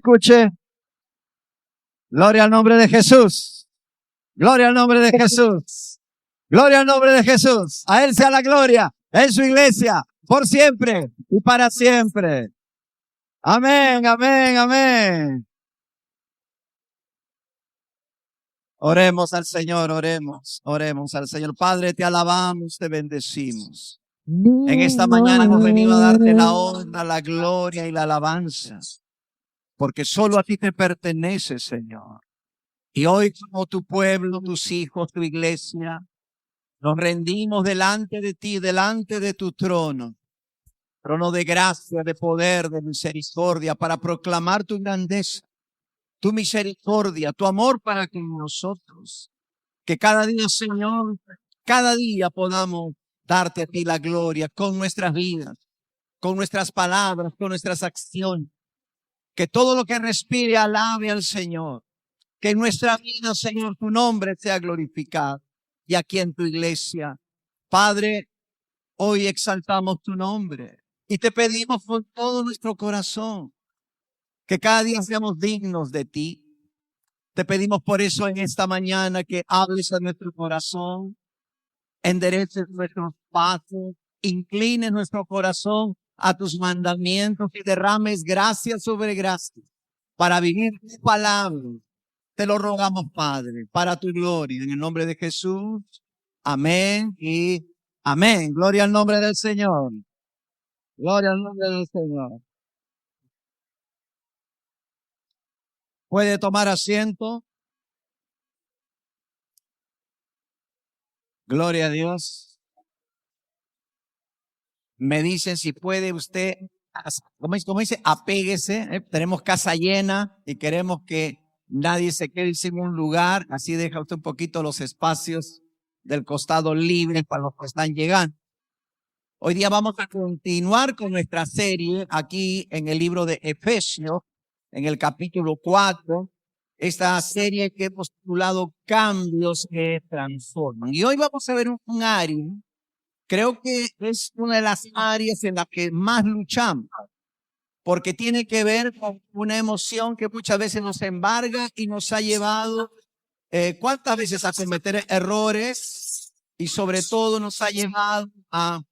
escuche. Gloria al nombre de Jesús. Gloria al nombre de Jesús. Gloria al nombre de Jesús. A Él sea la gloria en su iglesia, por siempre y para siempre. Amén, amén, amén. Oremos al Señor, oremos al Señor. Padre, te alabamos, te bendecimos. En esta mañana hemos venido a darte la honra, la gloria y la alabanza, porque solo a ti te pertenece, Señor. Y hoy, como tu pueblo, tus hijos, tu iglesia, nos rendimos delante de ti, delante de tu trono de gracia, de poder, de misericordia, para proclamar tu grandeza, tu misericordia, tu amor para con nosotros. Que cada día, Señor, cada día podamos darte a ti la gloria con nuestras vidas, con nuestras palabras, con nuestras acciones. Que todo lo que respire alabe al Señor. Que en nuestra vida, Señor, tu nombre sea glorificado. Y aquí en tu iglesia, Padre, hoy exaltamos tu nombre y te pedimos con todo nuestro corazón que cada día seamos dignos de ti. Te pedimos por eso en esta mañana que hables a nuestro corazón, endereces nuestros pasos, inclines nuestro corazón a tus mandamientos y derrames gracia sobre gracia para vivir tu palabra. Te lo rogamos, Padre, para tu gloria, en el nombre de Jesús. Amén y amén. Gloria al nombre del Señor. Gloria al nombre del Señor. Puede tomar asiento. Gloria a Dios. Me dicen si puede usted, como dice, apéguese. Tenemos casa llena y queremos que nadie se quede sin un lugar. Así deja usted un poquito los espacios del costado libre para los que están llegando. Hoy día vamos a continuar con nuestra serie aquí en el libro de Efesios, en el capítulo 4. Esta serie que hemos titulado Cambios que Transforman. Y hoy vamos a ver un área, creo que es una de las áreas en las que más luchamos, porque tiene que ver con una emoción que muchas veces nos embarga y nos ha llevado, ¿cuántas veces a cometer errores? Y sobre todo nos ha llevado a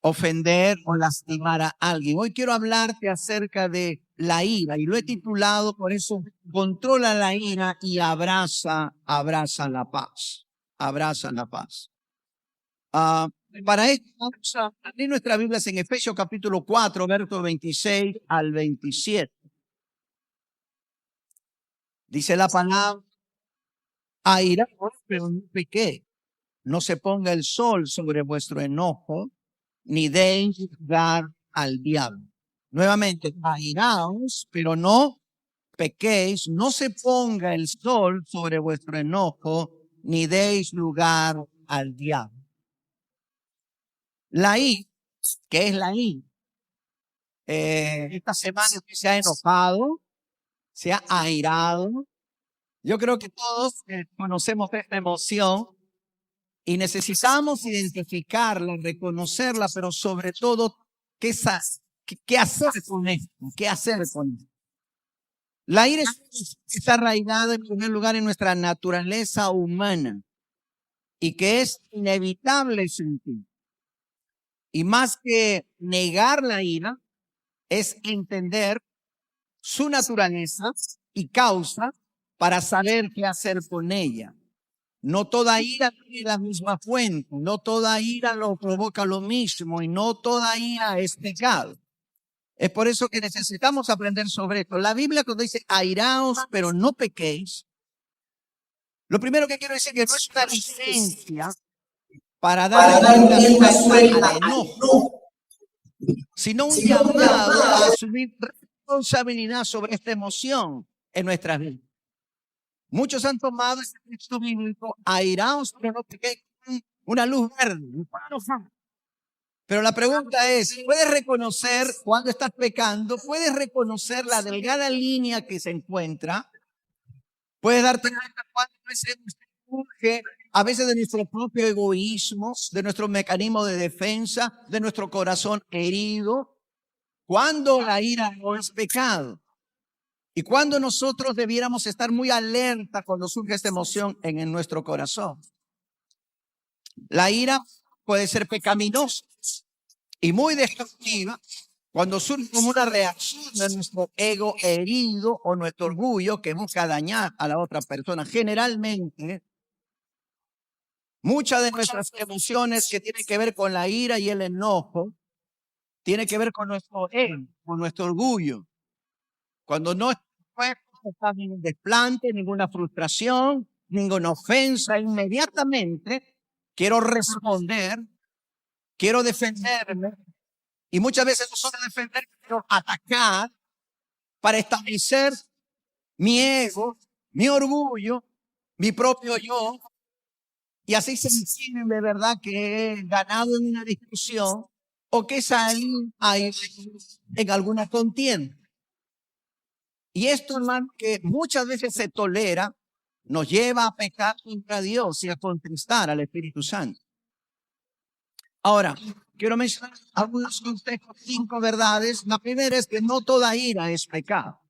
ofender o lastimar a alguien. Hoy quiero hablarte acerca de la ira y lo he titulado por eso, controla la ira y abraza la paz. Abraza la paz. Para esto vamos a abrir nuestras Biblias en Efesios capítulo 4, versos 26 al 27. Dice la palabra, airaos, pero no pequéis. No se ponga el sol sobre vuestro enojo, ni deis lugar al diablo. Nuevamente, airaos, pero no pequéis. No se ponga el sol sobre vuestro enojo, ni deis lugar al diablo. La ira, ¿qué es la ira? Esta semana usted se ha enojado, se ha airado. Yo creo que todos conocemos esta emoción. Y necesitamos identificarla, reconocerla, pero sobre todo, ¿qué hacer con esto? ¿Qué hacer con esto? La ira está arraigada en primer lugar en nuestra naturaleza humana y que es inevitable sentir. Y más que negar la ira, es entender su naturaleza y causa para saber qué hacer con ella. No toda ira tiene la misma fuente, no toda ira lo provoca lo mismo y no toda ira es pecado. Es por eso que necesitamos aprender sobre esto. La Biblia cuando dice airaos, pero no pequéis, lo primero que quiero decir es que no es una licencia para dar rienda suelta al enojo, sino un llamado a asumir responsabilidad sobre esta emoción en nuestras vidas. Muchos han tomado este texto bíblico, airaos, pero no pequéis, una luz verde. Pero la pregunta es, ¿puedes reconocer cuando estás pecando? ¿Puedes reconocer la delgada línea que se encuentra? ¿Puedes darte cuenta cuando surge a veces de nuestro propio egoísmo, de nuestro mecanismo de defensa, de nuestro corazón herido? ¿Cuándo la ira no es pecado? Y cuando nosotros debiéramos estar muy alerta cuando surge esta emoción en nuestro corazón. La ira puede ser pecaminosa y muy destructiva cuando surge como una reacción de nuestro ego herido o nuestro orgullo que busca dañar a la otra persona. Generalmente, muchas de nuestras emociones que tienen que ver con la ira y el enojo, tienen que ver con nuestro ego, con nuestro orgullo. Cuando no está ningún desplante, ninguna frustración, ninguna ofensa, inmediatamente quiero responder, quiero defenderme. Y muchas veces no solo defender, quiero atacar para establecer mi ego, mi orgullo, mi propio yo. Y así se entiende de verdad que he ganado en una discusión o que salí ahí en alguna contienda. Y esto, hermano, que muchas veces se tolera, nos lleva a pecar contra Dios y a contristar al Espíritu Santo. Ahora, quiero mencionar algunos consejos, 5 verdades. La primera es que no toda ira es pecado.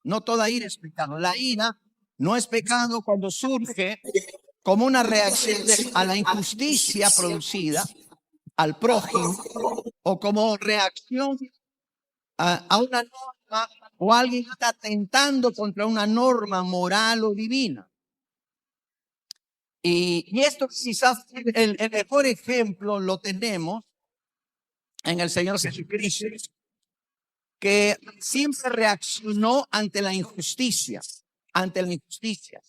No toda ira es pecado. La ira no es pecado cuando surge como una reacción a la injusticia producida al prójimo o como reacción a una norma o alguien está atentando contra una norma moral o divina. Y esto quizás el mejor ejemplo lo tenemos en el Señor Jesucristo, que siempre reaccionó ante la injusticia, ante la injusticia.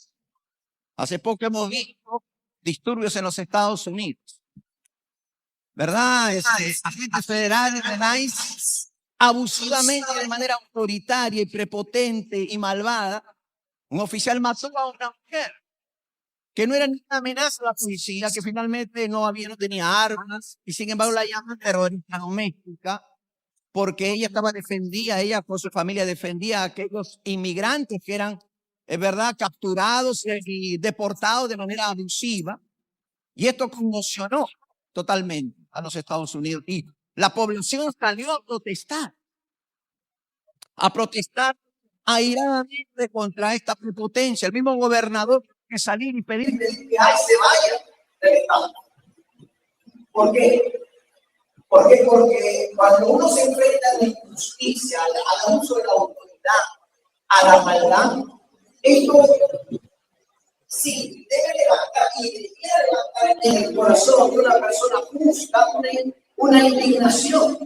Hace poco hemos visto disturbios en los Estados Unidos, ¿verdad? Agentes federales de ICE abusivamente, de manera autoritaria y prepotente y malvada, un oficial mató a una mujer que no era ni una amenaza a la policía, que finalmente no tenía armas y sin embargo la llaman terrorista doméstica porque ella ella con su familia defendía a aquellos inmigrantes que eran, es verdad, capturados y deportados de manera abusiva. Y esto conmocionó totalmente a los Estados Unidos. Y la población salió a protestar airadamente contra esta prepotencia. El mismo gobernador que salir y pedir que se vaya del Estado. ¿Por qué? Porque cuando uno se enfrenta a la injusticia, al abuso de la autoridad, a la maldad, esto sí debe levantar y debería levantar en el corazón de una persona justa una indignación.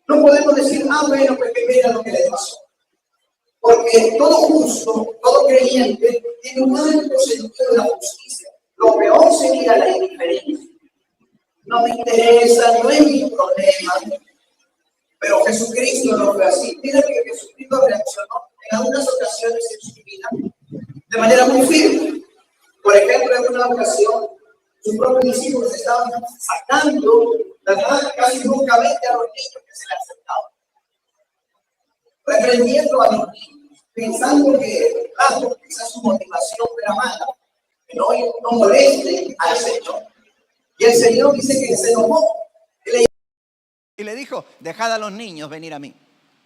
No podemos decir, bueno, pues que vea lo que le pasó. Porque todo justo, todo creyente, tiene un alto sentido de la justicia. Lo peor sería la indiferencia. No me interesa, no es mi problema. Pero Jesucristo no fue así. Mira que Jesucristo reaccionó en algunas ocasiones en su vida de manera muy firme. Por ejemplo, en una ocasión, sus propios discípulos estaban sacando, ¿verdad?, casi bruscamente a los niños que se le acercaban. Reprendiendo a los niños, pensando que, claro, esa su motivación era mala, que no moleste al Señor. Y el Señor dice que se enojó. Y le dijo, dejad a los niños venir a mí,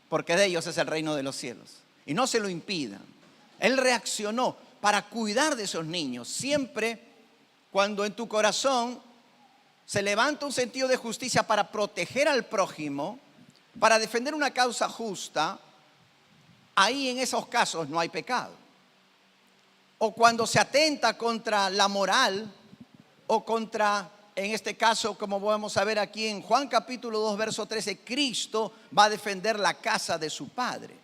porque de ellos es el reino de los cielos. Y no se lo impidan. Él reaccionó para cuidar de esos niños. Siempre cuando en tu corazón se levanta un sentido de justicia para proteger al prójimo, para defender una causa justa, ahí en esos casos no hay pecado. O cuando se atenta contra la moral o contra, en este caso, como vamos a ver aquí en Juan capítulo 2, verso 13, Cristo va a defender la casa de su Padre.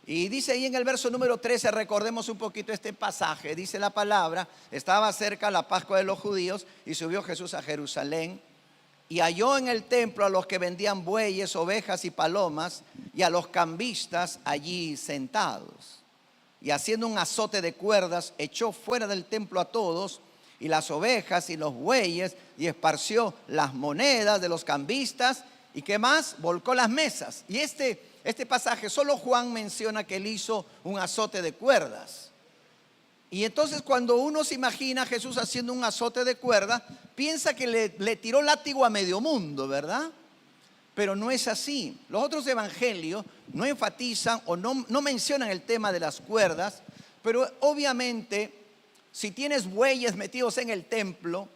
Y dice ahí en el verso número 13, recordemos un poquito este pasaje, dice la palabra, estaba cerca la Pascua de los judíos y subió Jesús a Jerusalén y halló en el templo a los que vendían bueyes, ovejas y palomas y a los cambistas allí sentados. Y haciendo un azote de cuerdas, echó fuera del templo a todos y las ovejas y los bueyes y esparció las monedas de los cambistas y ¿qué más? Volcó las mesas. Y este pasaje solo Juan menciona que él hizo un azote de cuerdas. Y entonces cuando uno se imagina a Jesús haciendo un azote de cuerdas, piensa que le tiró látigo a medio mundo, ¿verdad? Pero no es así. Los otros evangelios no enfatizan o no mencionan el tema de las cuerdas, pero obviamente si tienes bueyes metidos en el templo,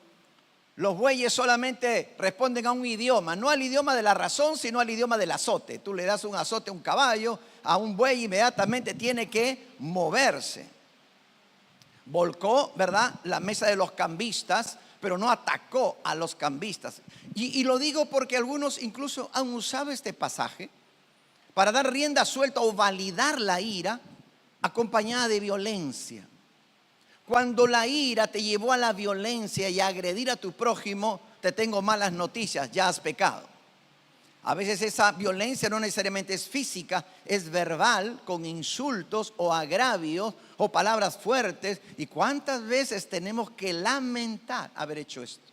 los bueyes solamente responden a un idioma, no al idioma de la razón, sino al idioma del azote. Tú le das un azote a un caballo, a un buey, inmediatamente tiene que moverse. Volcó, ¿verdad?, la mesa de los cambistas, pero no atacó a los cambistas. Y lo digo porque algunos incluso han usado este pasaje para dar rienda suelta o validar la ira acompañada de violencia. Cuando la ira te llevó a la violencia y a agredir a tu prójimo, te tengo malas noticias, ya has pecado. A veces esa violencia no necesariamente es física, es verbal, con insultos o agravios o palabras fuertes. ¿Y cuántas veces tenemos que lamentar haber hecho esto?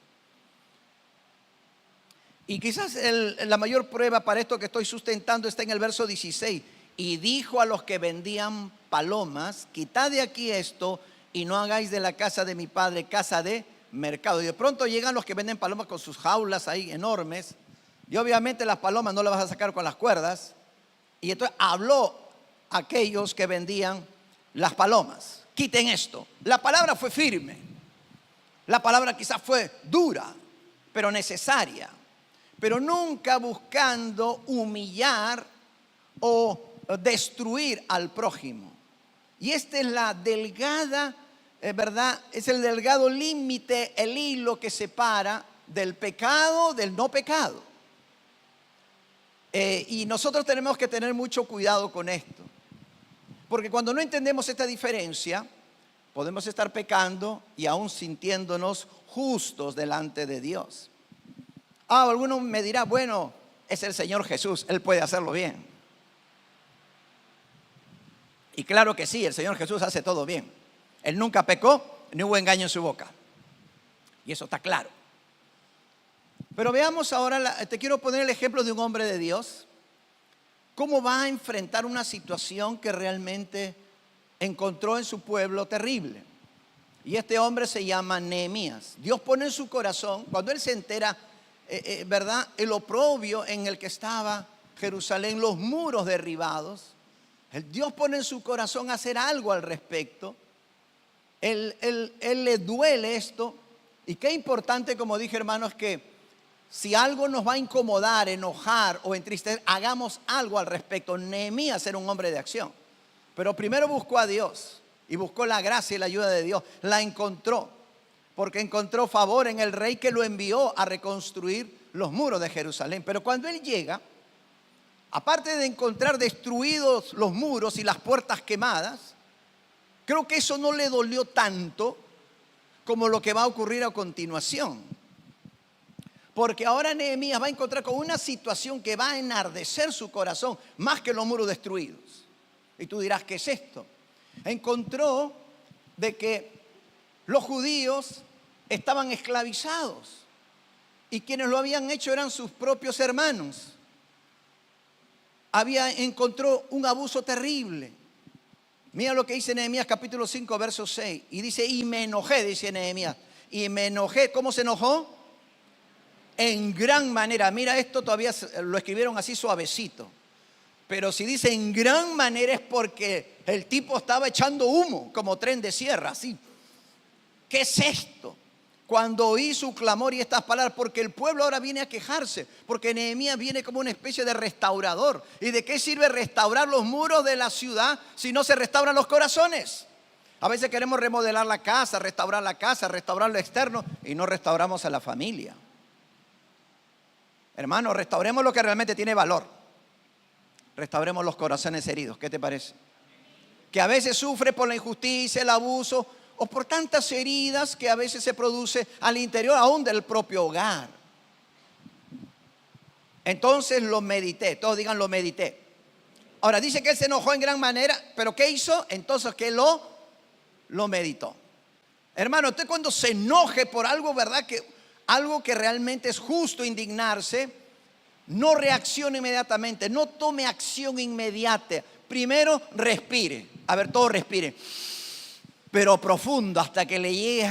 Y quizás la mayor prueba para esto que estoy sustentando está en el verso 16. Y dijo a los que vendían palomas: quitad de aquí esto y no hagáis de la casa de mi padre casa de mercado. Y de pronto llegan los que venden palomas con sus jaulas ahí enormes. Y obviamente las palomas no las vas a sacar con las cuerdas. Y entonces habló a aquellos que vendían las palomas: quiten esto. La palabra fue firme. La palabra quizás fue dura, pero necesaria. Pero nunca buscando humillar o destruir al prójimo. Y esta es la delgada, ¿verdad? Es el delgado límite, el hilo que separa del pecado del no pecado. Y nosotros tenemos que tener mucho cuidado con esto. Porque cuando no entendemos esta diferencia, podemos estar pecando y aún sintiéndonos justos delante de Dios. Alguno me dirá: bueno, es el Señor Jesús, Él puede hacerlo bien. Y claro que sí, el Señor Jesús hace todo bien. Él nunca pecó, ni hubo engaño en su boca. Y eso está claro. Pero veamos ahora, te quiero poner el ejemplo de un hombre de Dios. ¿Cómo va a enfrentar una situación que realmente encontró en su pueblo terrible? Y este hombre se llama Nehemías. Dios pone en su corazón, cuando él se entera, ¿verdad?, el oprobio en el que estaba Jerusalén, los muros derribados. Dios pone en su corazón hacer algo al respecto. Él le duele esto. Y qué importante, como dije, hermanos, que si algo nos va a incomodar, enojar o entristecer, hagamos algo al respecto. Nehemías era un hombre de acción, pero primero buscó a Dios y buscó la gracia y la ayuda de Dios. La encontró, porque encontró favor en el rey que lo envió a reconstruir los muros de Jerusalén. Pero cuando él llega, aparte de encontrar destruidos los muros y las puertas quemadas, creo que eso no le dolió tanto como lo que va a ocurrir a continuación. Porque ahora Nehemías va a encontrar con una situación que va a enardecer su corazón más que los muros destruidos. Y tú dirás: ¿qué es esto? Encontró de que los judíos estaban esclavizados y quienes lo habían hecho eran sus propios hermanos. Encontró un abuso terrible. Mira lo que dice Nehemías capítulo 5 verso 6. Y dice: y me enojé, dice Nehemías. Y me enojé. ¿Cómo se enojó? En gran manera. Mira, esto todavía lo escribieron así suavecito. Pero si dice en gran manera es porque el tipo estaba echando humo como tren de sierra, así. ¿Qué es esto? Cuando oí su clamor y estas palabras, porque el pueblo ahora viene a quejarse, porque Nehemías viene como una especie de restaurador. ¿Y de qué sirve restaurar los muros de la ciudad si no se restauran los corazones? A veces queremos remodelar la casa, restaurar lo externo y no restauramos a la familia. Hermano, restauremos lo que realmente tiene valor. Restauremos los corazones heridos. ¿Qué te parece? Que a veces sufre por la injusticia, el abuso o por tantas heridas que a veces se produce al interior aún del propio hogar. Entonces lo medité. Todos digan: lo medité. Ahora dice que él se enojó en gran manera, pero ¿qué hizo? Entonces que lo meditó. Hermano, usted cuando se enoje por algo, ¿verdad?, que algo que realmente es justo indignarse, no reaccione inmediatamente, no tome acción inmediata. Primero respire. A ver, todos respiren, pero profundo hasta que le llegue.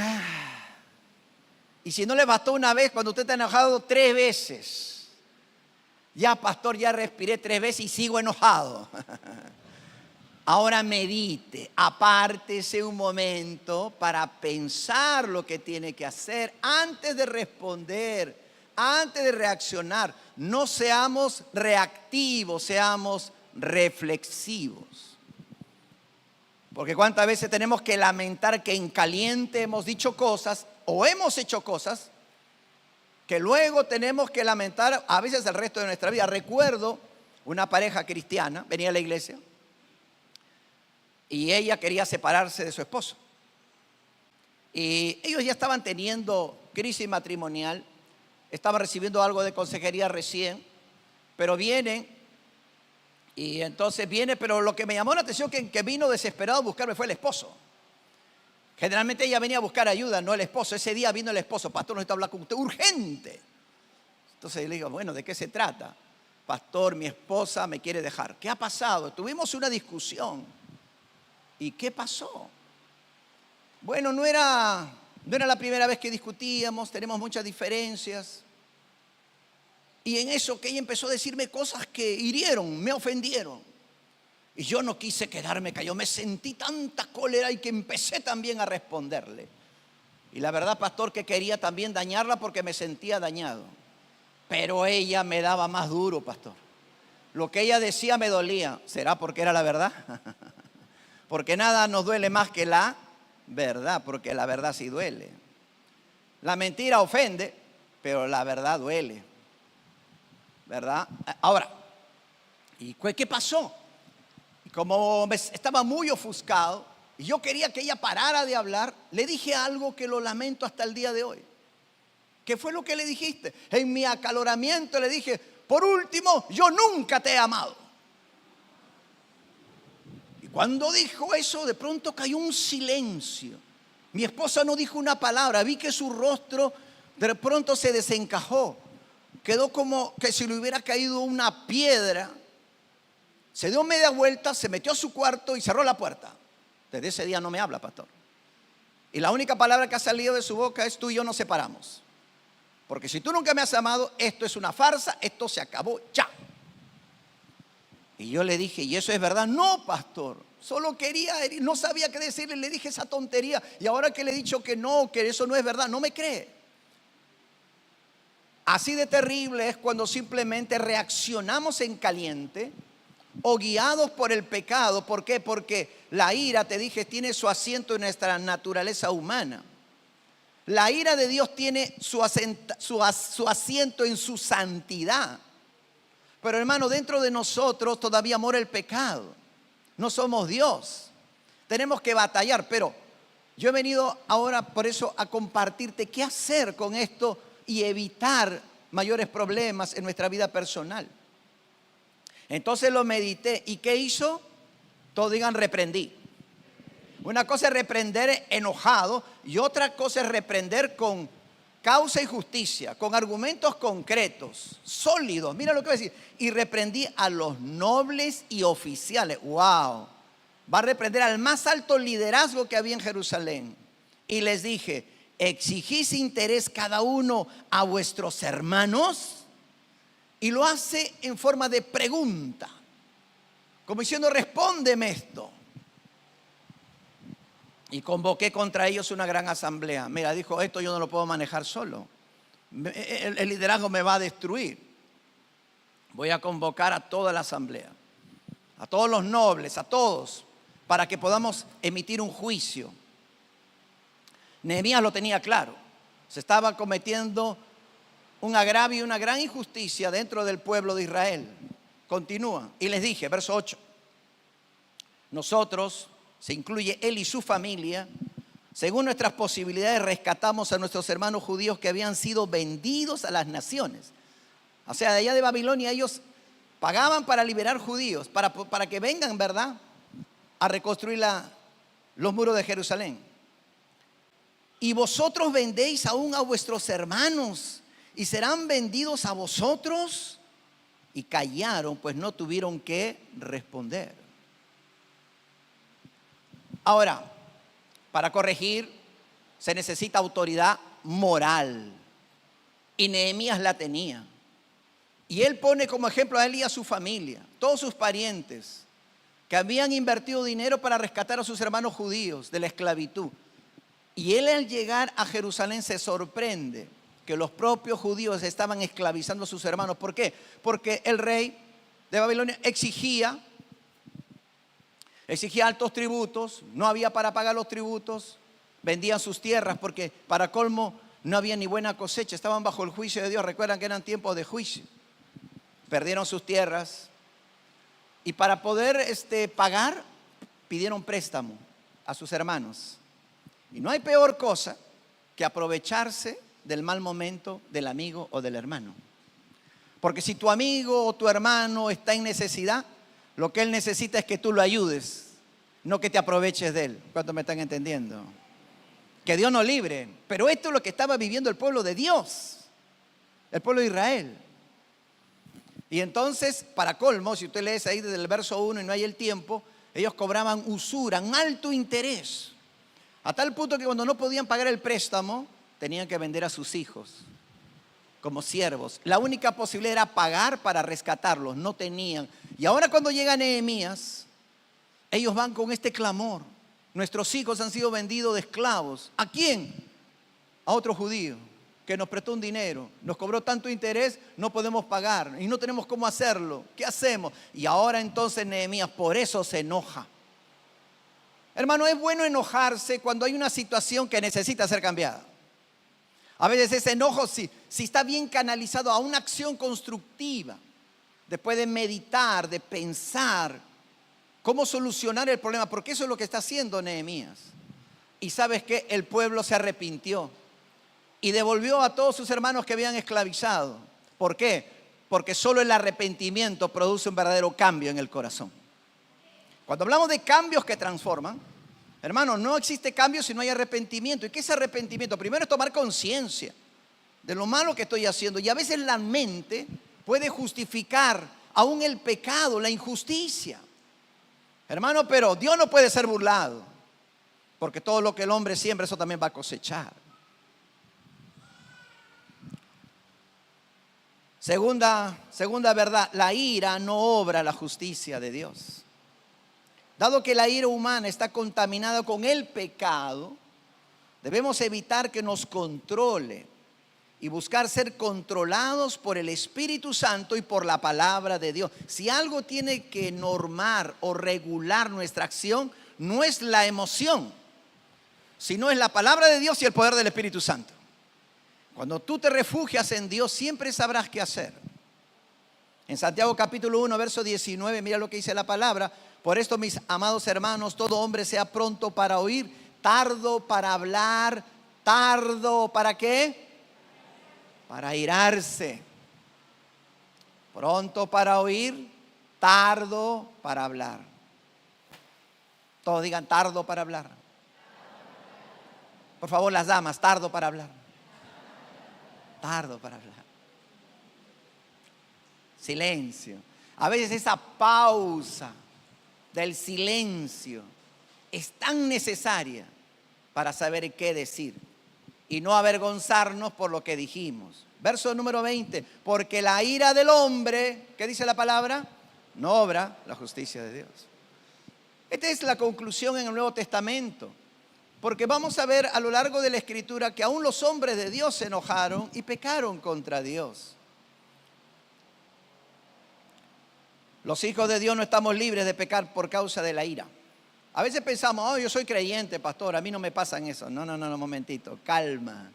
Y si no le bastó una vez, cuando usted está enojado, 3 veces. Ya, pastor, ya respiré 3 veces y sigo enojado. Ahora medite, apártese un momento para pensar lo que tiene que hacer antes de responder, antes de reaccionar. No seamos reactivos, seamos reflexivos. Porque cuántas veces tenemos que lamentar que en caliente hemos dicho cosas o hemos hecho cosas que luego tenemos que lamentar a veces el resto de nuestra vida. Recuerdo una pareja cristiana, venía a la iglesia, y ella quería separarse de su esposo. Y ellos ya estaban teniendo crisis matrimonial, estaban recibiendo algo de consejería recién, pero vienen, y entonces viene, pero lo que me llamó la atención que vino desesperado a buscarme fue el esposo. Generalmente ella venía a buscar ayuda, no el esposo. Ese día vino el esposo: pastor, necesito hablar con usted, urgente. Entonces yo le digo: bueno, ¿de qué se trata? Pastor, mi esposa me quiere dejar. ¿Qué ha pasado? Tuvimos una discusión. ¿Y qué pasó? Bueno, no era la primera vez que discutíamos, tenemos muchas diferencias. Y en eso que ella empezó a decirme cosas que hirieron, me ofendieron. Y yo no quise quedarme callado, me sentí tanta cólera y que empecé también a responderle. Y la verdad, pastor, que quería también dañarla porque me sentía dañado. Pero ella me daba más duro, pastor. Lo que ella decía me dolía. ¿Será porque era la verdad? Porque nada nos duele más que la verdad, porque la verdad sí duele. La mentira ofende, pero la verdad duele, ¿verdad? Ahora, ¿y qué pasó? Como estaba muy ofuscado y yo quería que ella parara de hablar, le dije algo que lo lamento hasta el día de hoy. ¿Qué fue lo que le dijiste? En mi acaloramiento le dije: por último, yo nunca te he amado. Y cuando dijo eso, de pronto cayó un silencio. Mi esposa no dijo una palabra. Vi que su rostro de pronto se desencajó. Quedó como que si le hubiera caído una piedra. Se dio media vuelta, se metió a su cuarto y cerró la puerta. Desde ese día no me habla, pastor. Y la única palabra que ha salido de su boca es: tú y yo nos separamos. Porque si tú nunca me has amado, esto es una farsa, esto se acabó ya. Y yo le dije: ¿y eso es verdad? No, pastor, solo quería, no sabía qué decirle, le dije esa tontería. Y ahora que le he dicho que no, que eso no es verdad, no me cree. Así de terrible es cuando simplemente reaccionamos en caliente o guiados por el pecado. ¿Por qué? Porque la ira, te dije, tiene su asiento en nuestra naturaleza humana. La ira de Dios tiene su asiento en su santidad. Pero hermano, dentro de nosotros todavía mora el pecado. No somos Dios. Tenemos que batallar. Pero yo he venido ahora por eso a compartirte qué hacer con esto y evitar mayores problemas en nuestra vida personal. Entonces lo medité. ¿Y qué hizo? Todos digan: reprendí. Una cosa es reprender enojado y otra cosa es reprender con causa y justicia, con argumentos concretos, sólidos. Mira lo que voy a decir. Y reprendí a los nobles y oficiales. ¡Wow! Va a reprender al más alto liderazgo que había en Jerusalén. Y les dije: ¿exigís interés cada uno a vuestros hermanos? Y lo hace en forma de pregunta, como diciendo: respóndeme esto. Y convoqué contra ellos una gran asamblea. Mira, dijo: esto yo no lo puedo manejar solo. El liderazgo me va a destruir. Voy a convocar a toda la asamblea, a todos los nobles, a todos, para que podamos emitir un juicio. Nehemías lo tenía claro. Se estaba cometiendo un agravio y una gran injusticia dentro del pueblo de Israel. Continúa. Y les dije, verso 8. Nosotros, se incluye él y su familia, según nuestras posibilidades rescatamos a nuestros hermanos judíos que habían sido vendidos a las naciones. O sea, de allá de Babilonia ellos pagaban para liberar judíos, para que vengan, ¿verdad?, a reconstruir los muros de Jerusalén. Y vosotros vendéis aún a vuestros hermanos y serán vendidos a vosotros. Y callaron, pues no tuvieron que responder. Ahora, para corregir se necesita autoridad moral. Y Nehemías la tenía. Y él pone como ejemplo a él y a su familia, todos sus parientes, que habían invertido dinero para rescatar a sus hermanos judíos de la esclavitud. Y él al llegar a Jerusalén se sorprende que los propios judíos estaban esclavizando a sus hermanos. ¿Por qué? Porque el rey de Babilonia exigía altos tributos, no había para pagar los tributos, vendían sus tierras porque para colmo no había ni buena cosecha, estaban bajo el juicio de Dios. Recuerdan que eran tiempos de juicio, perdieron sus tierras y para poder pagar pidieron préstamo a sus hermanos. Y no hay peor cosa que aprovecharse del mal momento del amigo o del hermano. Porque si tu amigo o tu hermano está en necesidad, lo que él necesita es que tú lo ayudes, no que te aproveches de él. ¿Cuántos me están entendiendo? Que Dios nos libre. Pero esto es lo que estaba viviendo el pueblo de Dios, el pueblo de Israel. Y entonces, para colmo, si usted lee ahí desde el verso 1 y no hay el tiempo, ellos cobraban usura, un alto interés. A tal punto que cuando no podían pagar el préstamo, tenían que vender a sus hijos como siervos. La única posibilidad era pagar para rescatarlos, no tenían. Y ahora cuando llega Nehemías, ellos van con este clamor. Nuestros hijos han sido vendidos de esclavos. ¿A quién? A otro judío que nos prestó un dinero, nos cobró tanto interés, no podemos pagar y no tenemos cómo hacerlo. ¿Qué hacemos? Y ahora entonces Nehemías por eso se enoja. Hermano, es bueno enojarse cuando hay una situación que necesita ser cambiada. A veces ese enojo, si está bien canalizado a una acción constructiva, después de meditar, de pensar cómo solucionar el problema, porque eso es lo que está haciendo Nehemías. Y sabes que el pueblo se arrepintió y devolvió a todos sus hermanos que habían esclavizado. ¿Por qué? Porque solo el arrepentimiento produce un verdadero cambio en el corazón. Cuando hablamos de cambios que transforman, hermano, no existe cambio si no hay arrepentimiento. ¿Y qué es arrepentimiento? Primero es tomar conciencia de lo malo que estoy haciendo. Y a veces la mente puede justificar aún el pecado, la injusticia. Hermano, pero Dios no puede ser burlado, porque todo lo que el hombre siembra, eso también va a cosechar. Segunda verdad, la ira no obra la justicia de Dios. Dado que la ira humana está contaminada con el pecado, debemos evitar que nos controle y buscar ser controlados por el Espíritu Santo y por la palabra de Dios. Si algo tiene que normar o regular nuestra acción, no es la emoción, sino es la palabra de Dios y el poder del Espíritu Santo. Cuando tú te refugias en Dios, siempre sabrás qué hacer. En Santiago capítulo 1, verso 19, mira lo que dice la palabra. Por esto, mis amados hermanos, todo hombre sea pronto para oír, tardo para hablar, tardo ¿para qué? Para airarse. Pronto para oír, tardo para hablar. Todos digan tardo para hablar. Por favor, las damas, tardo para hablar. Tardo para hablar. Silencio. A veces esa pausa del silencio es tan necesaria para saber qué decir y no avergonzarnos por lo que dijimos. Verso número 20, porque la ira del hombre, ¿qué dice la palabra? No obra la justicia de Dios. Esta es la conclusión en el Nuevo Testamento, porque vamos a ver a lo largo de la Escritura que aún los hombres de Dios se enojaron y pecaron contra Dios. Los hijos de Dios no estamos libres de pecar por causa de la ira. A veces pensamos, oh, yo soy creyente, pastor, a mí no me pasan eso. No, un momentito, calma.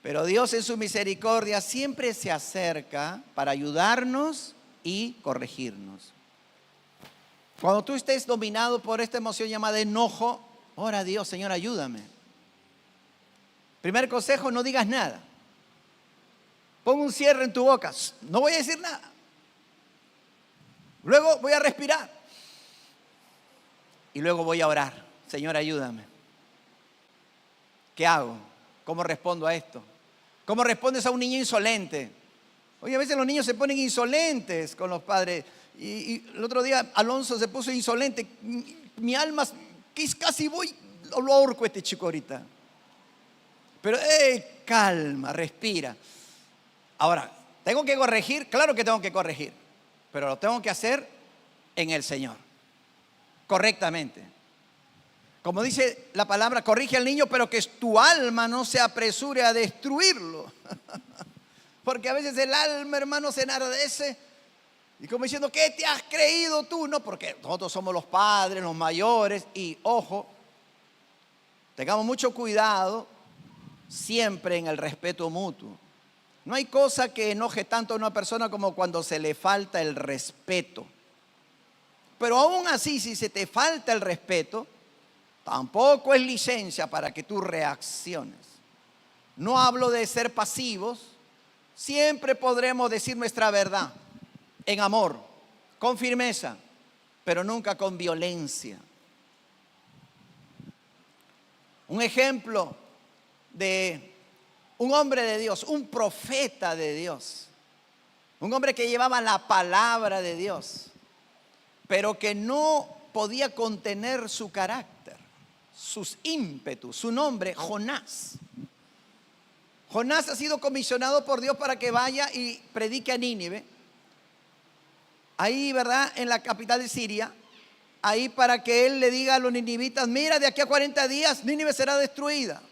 Pero Dios en su misericordia siempre se acerca para ayudarnos y corregirnos. Cuando tú estés dominado por esta emoción llamada enojo, ora a Dios, Señor, ayúdame. Primer consejo, no digas nada. Pon un cierre en tu boca, no voy a decir nada. Luego voy a respirar. Y luego voy a orar. Señor, ayúdame. ¿Qué hago? ¿Cómo respondo a esto? ¿Cómo respondes a un niño insolente? Oye, a veces los niños se ponen insolentes con los padres. Y el otro día Alonso se puso insolente. Mi alma, casi voy, lo ahorco a este chico ahorita. Pero, calma, respira. Ahora, ¿Tengo que corregir? Claro que tengo que corregir, pero lo tengo que hacer en el Señor, correctamente. Como dice la palabra, corrige al niño, pero que tu alma no se apresure a destruirlo. Porque a veces el alma, hermano, se enardece y como diciendo, ¿qué te has creído tú? No, porque nosotros somos los padres, los mayores, y ojo, tengamos mucho cuidado siempre en el respeto mutuo. No hay cosa que enoje tanto a una persona como cuando se le falta el respeto. Pero aún así, si se te falta el respeto, tampoco es licencia para que tú reacciones. No hablo de ser pasivos. Siempre podremos decir nuestra verdad en amor, con firmeza, pero nunca con violencia. Un ejemplo de un hombre de Dios, un profeta de Dios, un hombre que llevaba la palabra de Dios, pero que no podía contener su carácter, sus ímpetus. Su nombre, Jonás. Jonás ha sido comisionado por Dios para que vaya y predique a Nínive. Ahí, ¿verdad? En la capital de Siria. Ahí para que él le diga a los ninivitas, mira, de aquí a 40 días Nínive será destruida.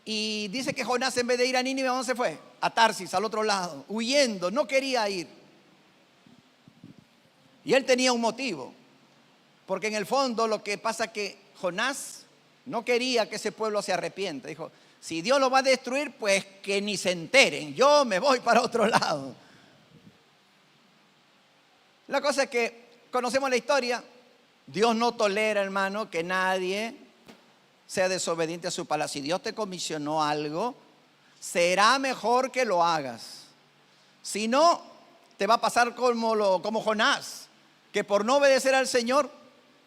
Y dice que Jonás, en vez de ir a Nínive, ¿a dónde se fue? A Tarsis, al otro lado, huyendo, no quería ir. Y él tenía un motivo, porque en el fondo lo que pasa es que Jonás no quería que ese pueblo se arrepienta. Dijo, si Dios lo va a destruir, pues que ni se enteren, yo me voy para otro lado. La cosa es que conocemos la historia. Dios no tolera, hermano, que nadie sea desobediente a su palabra. Si Dios te comisionó algo, será mejor que lo hagas. Si no, te va a pasar como Jonás, que por no obedecer al Señor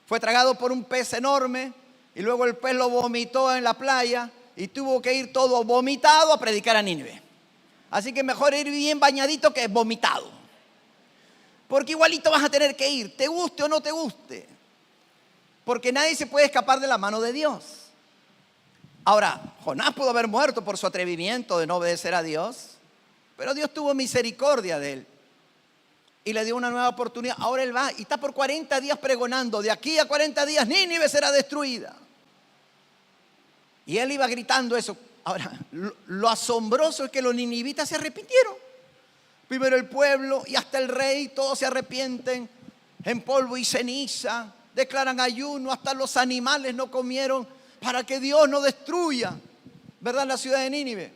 fue tragado por un pez enorme y luego el pez lo vomitó en la playa y tuvo que ir todo vomitado a predicar a Nínive. Así que mejor ir bien bañadito que vomitado, porque igualito vas a tener que ir, te guste o no te guste, porque nadie se puede escapar de la mano de Dios. Ahora, Jonás pudo haber muerto por su atrevimiento de no obedecer a Dios, pero Dios tuvo misericordia de él y le dio una nueva oportunidad. Ahora él va y está por 40 días pregonando, de aquí a 40 días Nínive será destruida. Y él iba gritando eso. Ahora, lo asombroso es que los ninivitas se arrepintieron. Primero el pueblo y hasta el rey, todos se arrepienten en polvo y ceniza, declaran ayuno, hasta los animales no comieron para que Dios no destruya, ¿verdad?, la ciudad de Nínive.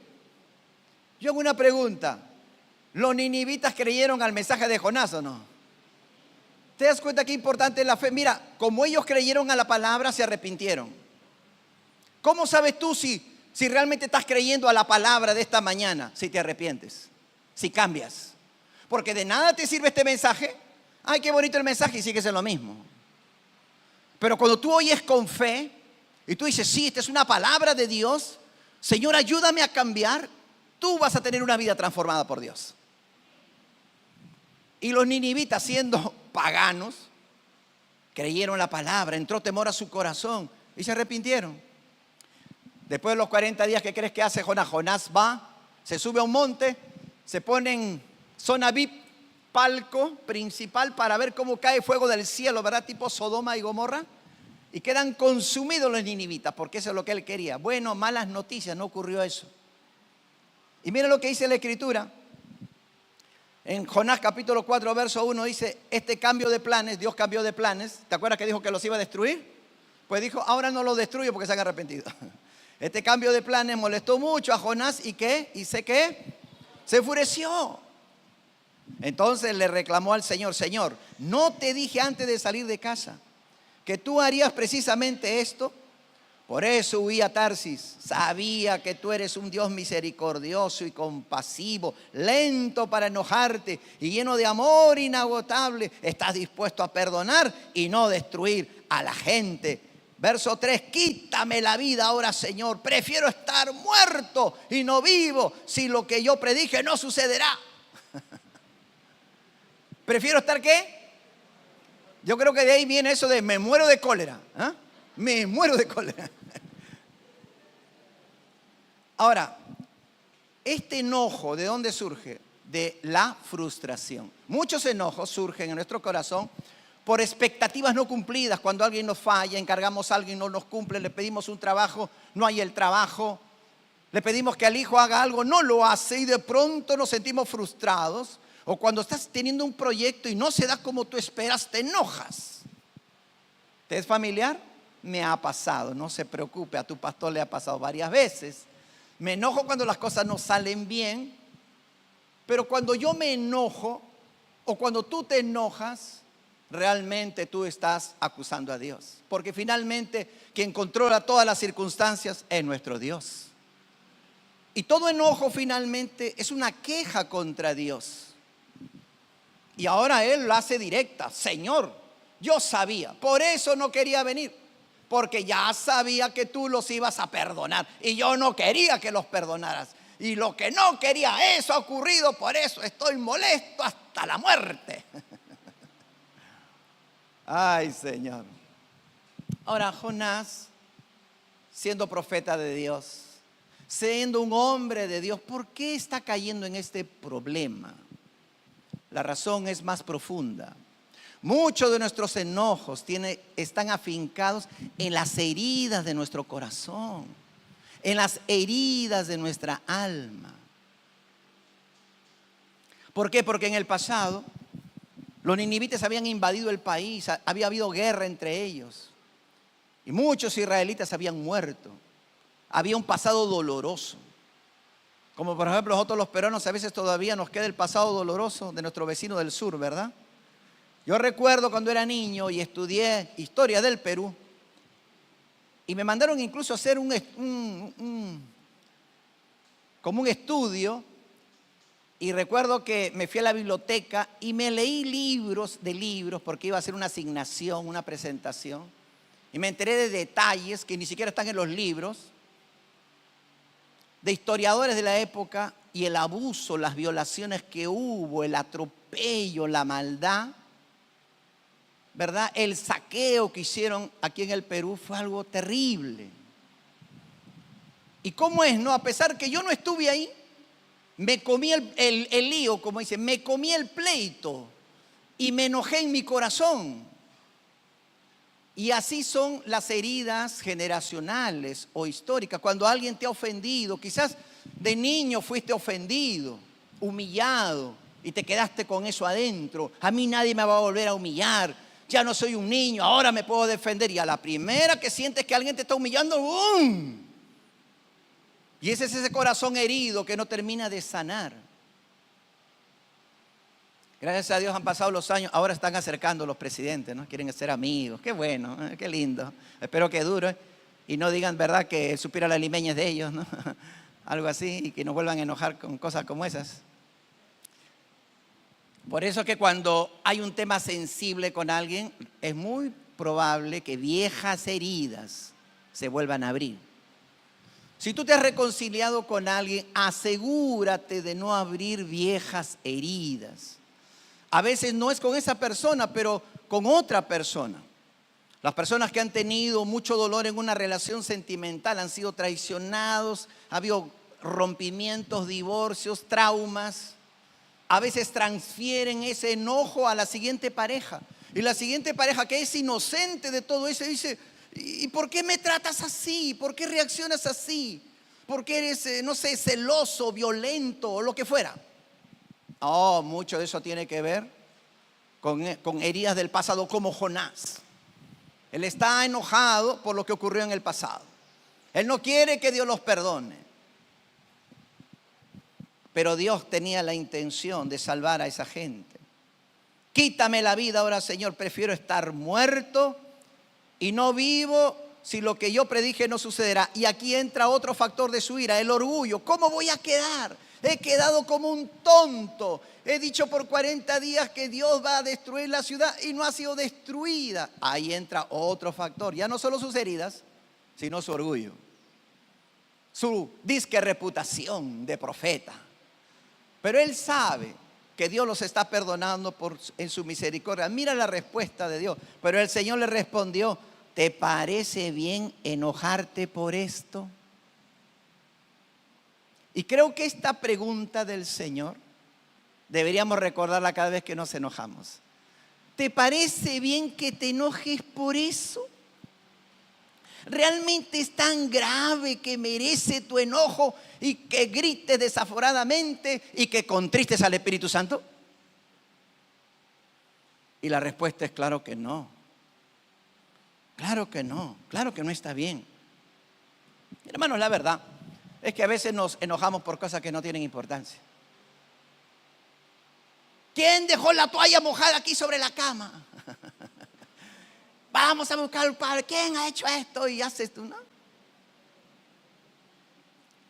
Yo hago una pregunta, ¿los ninivitas creyeron al mensaje de Jonás o no? ¿Te das cuenta qué importante es la fe? Mira, como ellos creyeron a la palabra, se arrepintieron. ¿Cómo sabes tú si realmente estás creyendo a la palabra de esta mañana? Si te arrepientes, si cambias. Porque de nada te sirve este mensaje. Ay, qué bonito el mensaje, y sigues en lo mismo. Pero cuando tú oyes con fe y tú dices, sí, esta es una palabra de Dios, Señor, ayúdame a cambiar, tú vas a tener una vida transformada por Dios. Y los ninivitas, siendo paganos, creyeron la palabra, entró temor a su corazón y se arrepintieron. Después de los 40 días, ¿qué crees que hace Jonás? Jonás va, se sube a un monte, se pone en zona VIP, palco principal, para ver cómo cae fuego del cielo, ¿verdad? Tipo Sodoma y Gomorra. Y quedan consumidos los ninivitas, porque eso es lo que él quería. Bueno, malas noticias, no ocurrió eso. Y mira lo que dice la Escritura. En Jonás capítulo 4, verso 1 dice, este cambio de planes, Dios cambió de planes. ¿Te acuerdas que dijo que los iba a destruir? Pues dijo, ahora no los destruyo porque se han arrepentido. Este cambio de planes molestó mucho a Jonás. ¿Y qué? ¿Y sé qué? Se enfureció. Entonces le reclamó al Señor, Señor, ¿no te dije antes de salir de casa que tú harías precisamente esto? Por eso huí a Tarsis. Sabía que tú eres un Dios misericordioso y compasivo, lento para enojarte y lleno de amor inagotable. Estás dispuesto a perdonar y no destruir a la gente. Verso 3, quítame la vida ahora, Señor. Prefiero estar muerto y no vivo si lo que yo predije no sucederá. ¿Prefiero estar qué? Yo creo que de ahí viene eso de me muero de cólera. ¿Eh? Me muero de cólera. Ahora, Este enojo, ¿de dónde surge? De la frustración. Muchos enojos surgen en nuestro corazón por expectativas no cumplidas. Cuando alguien nos falla, encargamos a alguien y no nos cumple, le pedimos un trabajo, no hay el trabajo. Le pedimos que al hijo haga algo, no lo hace y de pronto nos sentimos frustrados. O cuando estás teniendo un proyecto y no se da como tú esperas, te enojas. ¿Te es familiar? Me ha pasado, no se preocupe, a tu pastor le ha pasado varias veces. Me enojo cuando las cosas no salen bien, pero cuando yo me enojo o cuando tú te enojas, realmente tú estás acusando a Dios. Porque finalmente quien controla todas las circunstancias es nuestro Dios. Y todo enojo finalmente es una queja contra Dios. Y ahora Él lo hace directa. Señor, yo sabía, por eso no quería venir. Porque ya sabía que tú los ibas a perdonar. Y yo no quería que los perdonaras. Y lo que no quería, eso ha ocurrido, por eso estoy molesto hasta la muerte. Ay, Señor. Ahora, Jonás, siendo profeta de Dios, siendo un hombre de Dios, ¿por qué está cayendo en este problema? La razón es más profunda. Muchos de nuestros enojos están afincados en las heridas de nuestro corazón, en las heridas de nuestra alma. ¿Por qué? Porque en el pasado los ninivitas habían invadido el país, había habido guerra entre ellos y muchos israelitas habían muerto. Había un pasado doloroso. Como por ejemplo nosotros los peruanos a veces todavía nos queda el pasado doloroso de nuestro vecino del sur, ¿verdad? Yo recuerdo cuando era niño y estudié historia del Perú y me mandaron incluso a hacer como un estudio, y recuerdo que me fui a la biblioteca y me leí libros porque iba a hacer una asignación, una presentación, y me enteré de detalles que ni siquiera están en los libros, de historiadores de la época, y el abuso, las violaciones que hubo, el atropello, la maldad, ¿verdad? El saqueo que hicieron aquí en el Perú fue algo terrible. ¿Y cómo es, no? A pesar que yo no estuve ahí, me comí el lío, como dicen, me comí el pleito y me enojé en mi corazón. Y así son las heridas generacionales o históricas. Cuando alguien te ha ofendido, quizás de niño fuiste ofendido, humillado, y te quedaste con eso adentro. A mí nadie me va a volver a humillar. Ya no soy un niño, ahora me puedo defender. Y a la primera que sientes que alguien te está humillando, ¡bum! Y ese es ese corazón herido que no termina de sanar. Gracias a Dios han pasado los años, ahora están acercando los presidentes, ¿no? Quieren ser amigos, qué bueno, qué lindo. Espero que dure y no digan, ¿verdad?, que supiera la limeña es de ellos, ¿no? Algo así, y que nos vuelvan a enojar con cosas como esas. Por eso que cuando hay un tema sensible con alguien, es muy probable que viejas heridas se vuelvan a abrir. Si tú te has reconciliado con alguien, asegúrate de no abrir viejas heridas. A veces no es con esa persona, pero con otra persona. Las personas que han tenido mucho dolor en una relación sentimental han sido traicionados, ha habido rompimientos, divorcios, traumas. A veces transfieren ese enojo a la siguiente pareja. Y la siguiente pareja, que es inocente de todo eso, dice, ¿y por qué me tratas así? ¿Por qué reaccionas así? ¿Por qué eres, no sé, celoso, violento o lo que fuera? Oh, mucho de eso tiene que ver con heridas del pasado, como Jonás. Él está enojado por lo que ocurrió en el pasado. Él no quiere que Dios los perdone. Pero Dios tenía la intención de salvar a esa gente. Quítame la vida ahora, Señor, prefiero estar muerto y no vivo si lo que yo predije no sucederá. Y aquí entra otro factor de su ira, el orgullo. ¿Cómo voy a quedar? He quedado como un tonto. He dicho por 40 días que Dios va a destruir la ciudad y no ha sido destruida. Ahí entra otro factor. Ya no solo sus heridas, sino su orgullo. Su disque reputación de profeta. Pero él sabe que Dios los está perdonando en su misericordia. Mira la respuesta de Dios. Pero el Señor le respondió, ¿te parece bien enojarte por esto? Y creo que esta pregunta del Señor deberíamos recordarla cada vez que nos enojamos. ¿Te parece bien que te enojes por eso? ¿Realmente es tan grave que merece tu enojo y que grites desaforadamente y que contristes al Espíritu Santo? Y la respuesta es claro que no. Claro que no está bien. Hermanos, la verdad es que a veces nos enojamos por cosas que no tienen importancia. ¿Quién dejó la toalla mojada aquí sobre la cama? Vamos a buscar al padre. ¿Quién ha hecho esto? Y haces tú, ¿no?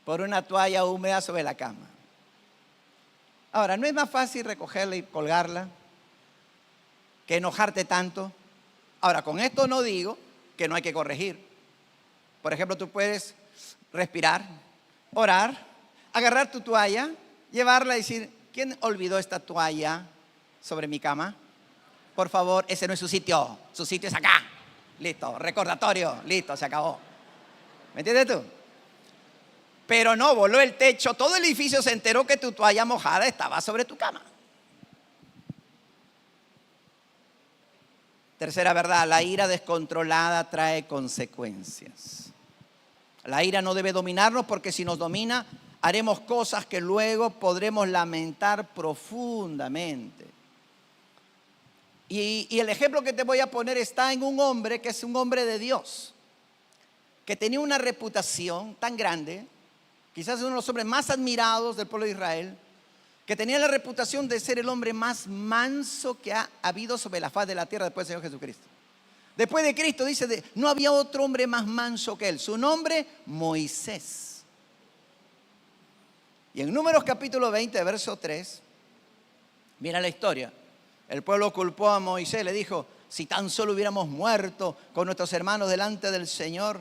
Por una toalla húmeda sobre la cama. Ahora, ¿no es más fácil recogerla y colgarla que enojarte tanto? Ahora, con esto no digo que no hay que corregir. Por ejemplo, tú puedes respirar, orar, agarrar tu toalla, llevarla y decir: ¿quién olvidó esta toalla sobre mi cama? Por favor, ese no es su sitio es acá. Listo, recordatorio, listo, se acabó. ¿Me entiendes tú? Pero no, voló el techo, todo el edificio se enteró que tu toalla mojada estaba sobre tu cama. Tercera verdad, la ira descontrolada trae consecuencias. La ira no debe dominarnos, porque si nos domina, haremos cosas que luego podremos lamentar profundamente. Y el ejemplo que te voy a poner está en un hombre que es un hombre de Dios, que tenía una reputación tan grande, quizás uno de los hombres más admirados del pueblo de Israel, que tenía la reputación de ser el hombre más manso que ha habido sobre la faz de la tierra después del Señor Jesucristo. Después de Cristo, dice, no había otro hombre más manso que él. Su nombre, Moisés. Y en Números capítulo 20, verso 3, mira la historia. El pueblo culpó a Moisés, le dijo: si tan solo hubiéramos muerto con nuestros hermanos delante del Señor,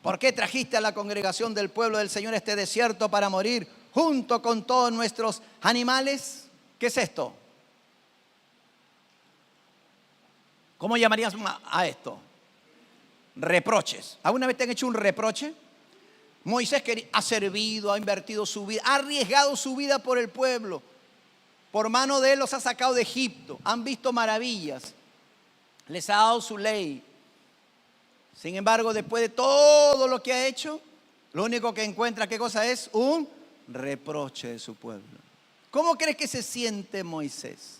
¿por qué trajiste a la congregación del pueblo del Señor a este desierto para morir junto con todos nuestros animales? ¿Qué es esto? ¿Cómo llamarías a esto? Reproches. ¿Alguna vez te han hecho un reproche? Moisés ha servido, ha invertido su vida, ha arriesgado su vida por el pueblo. Por mano de él los ha sacado de Egipto. Han visto maravillas. Les ha dado su ley. Sin embargo, después de todo lo que ha hecho, lo único que encuentra, ¿qué cosa es? Un reproche de su pueblo. ¿Cómo crees que se siente Moisés?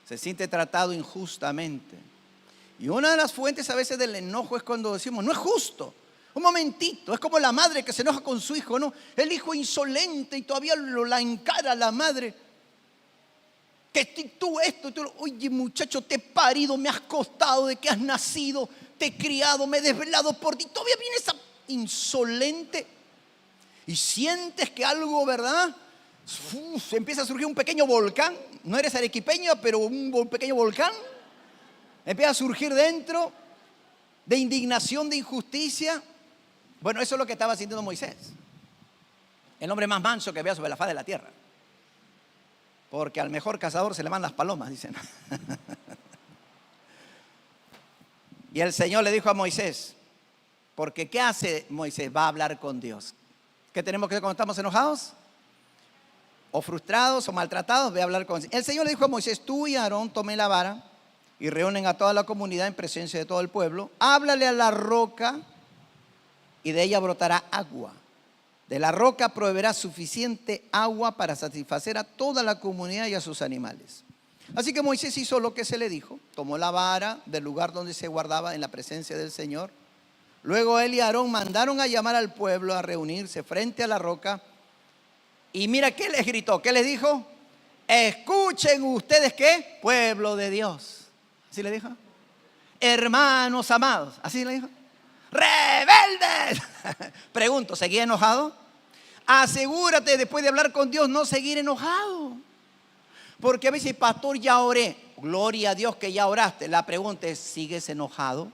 Se siente tratado injustamente. Y una de las fuentes a veces del enojo es cuando decimos: no es justo. Un momentito, es como la madre que se enoja con su hijo, ¿no? El hijo insolente y todavía la encara a la madre. Que tú esto, oye muchacho, te he parido, me has costado de que has nacido, te he criado, me he desvelado por ti. Todavía viene esa insolente y sientes que algo, ¿verdad? Empieza a surgir un pequeño volcán. No eres arequipeño, pero un pequeño volcán empieza a surgir dentro de indignación, de injusticia. Bueno, eso es lo que estaba sintiendo Moisés, el hombre más manso que había sobre la faz de la tierra. Porque al mejor cazador se le van las palomas, dicen. Y el Señor le dijo a Moisés, porque ¿qué hace Moisés? Va a hablar con Dios. ¿Qué tenemos que hacer cuando estamos enojados? O frustrados o maltratados, ve a hablar con Dios. El Señor le dijo a Moisés: tú y Aarón tomen la vara y reúnen a toda la comunidad en presencia de todo el pueblo. Háblale a la roca y de ella brotará agua. De la roca proveerá suficiente agua para satisfacer a toda la comunidad y a sus animales. Así que Moisés hizo lo que se le dijo. Tomó la vara del lugar donde se guardaba en la presencia del Señor. Luego él y Aarón mandaron a llamar al pueblo a reunirse frente a la roca. Y mira qué les gritó, qué les dijo: escuchen ustedes, ¿qué? Pueblo de Dios. ¿Así le dijo? Hermanos amados. ¿Así le dijo? ¡Rebeldes! Pregunto, ¿seguía enojado? Asegúrate después de hablar con Dios no seguir enojado. Porque a veces, pastor, ya oré. Gloria a Dios que ya oraste. La pregunta es, ¿sigues enojado?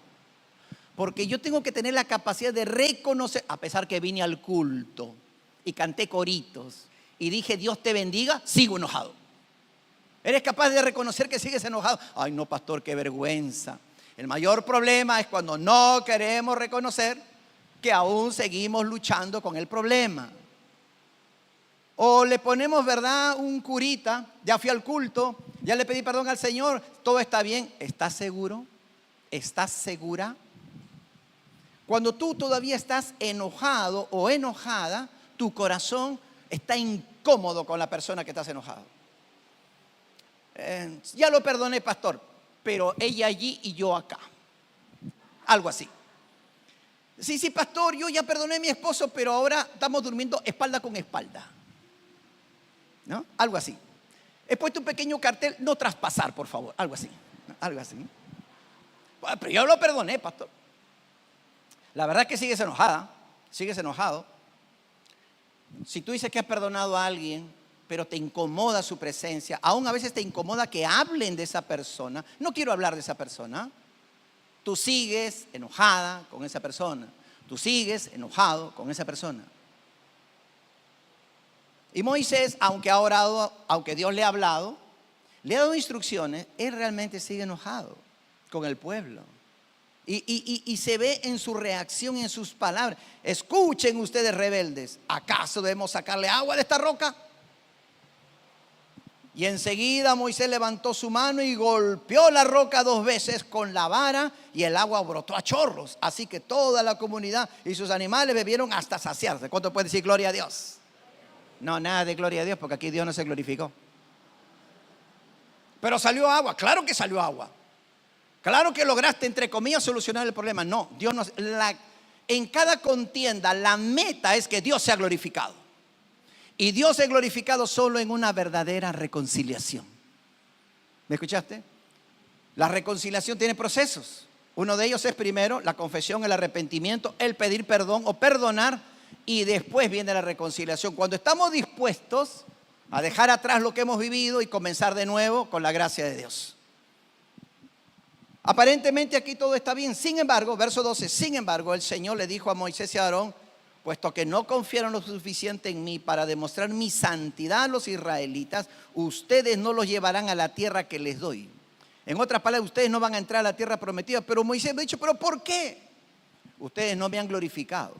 Porque yo tengo que tener la capacidad de reconocer, a pesar que vine al culto y canté coritos y dije Dios te bendiga, sigo enojado. ¿Eres capaz de reconocer que sigues enojado? Ay, no, pastor, qué vergüenza. El mayor problema es cuando no queremos reconocer que aún seguimos luchando con el problema. O le ponemos, ¿verdad?, un curita, ya fui al culto, ya le pedí perdón al Señor, todo está bien. ¿Estás seguro? ¿Estás segura? Cuando tú todavía estás enojado o enojada, tu corazón está incómodo con la persona que estás enojado. Ya lo perdoné, pastor, pero ella allí y yo acá. Algo así. Sí, pastor, yo ya perdoné a mi esposo, pero ahora estamos durmiendo espalda con espalda, ¿no? Algo así. He puesto un pequeño cartel, no traspasar, por favor. Algo así. Algo así. Bueno, pero yo lo perdoné, pastor. La verdad es que sigues enojada, sigues enojado. Si tú dices que has perdonado a alguien, pero te incomoda su presencia, aún a veces te incomoda que hablen de esa persona, no quiero hablar de esa persona. Tú sigues enojada con esa persona. Tú sigues enojado con esa persona. Y Moisés, aunque ha orado, aunque Dios le ha hablado, le ha dado instrucciones, él realmente sigue enojado con el pueblo. Y se ve en su reacción, en sus palabras. Escuchen ustedes, rebeldes, ¿acaso debemos sacarle agua de esta roca? Y enseguida Moisés levantó su mano y golpeó la roca 2 veces con la vara, y el agua brotó a chorros. Así que toda la comunidad y sus animales bebieron hasta saciarse. ¿Cuánto puede decir gloria a Dios? No, nada de gloria a Dios, porque aquí Dios no se glorificó. Pero salió agua, claro que salió agua. Claro que lograste, entre comillas, solucionar el problema. No, Dios no. En cada contienda la meta es que Dios sea glorificado. Y Dios es glorificado solo en una verdadera reconciliación. ¿Me escuchaste? La reconciliación tiene procesos. Uno de ellos es primero la confesión, el arrepentimiento, el pedir perdón o perdonar, y después viene la reconciliación. Cuando estamos dispuestos a dejar atrás lo que hemos vivido y comenzar de nuevo con la gracia de Dios. Aparentemente aquí todo está bien. Sin embargo, verso 12, sin embargo, el Señor le dijo a Moisés y a Aarón: puesto que no confiaron lo suficiente en mí para demostrar mi santidad a los israelitas, ustedes no los llevarán a la tierra que les doy. En otras palabras, ustedes no van a entrar a la tierra prometida. Pero Moisés me ha dicho: ¿pero por qué? Ustedes no me han glorificado.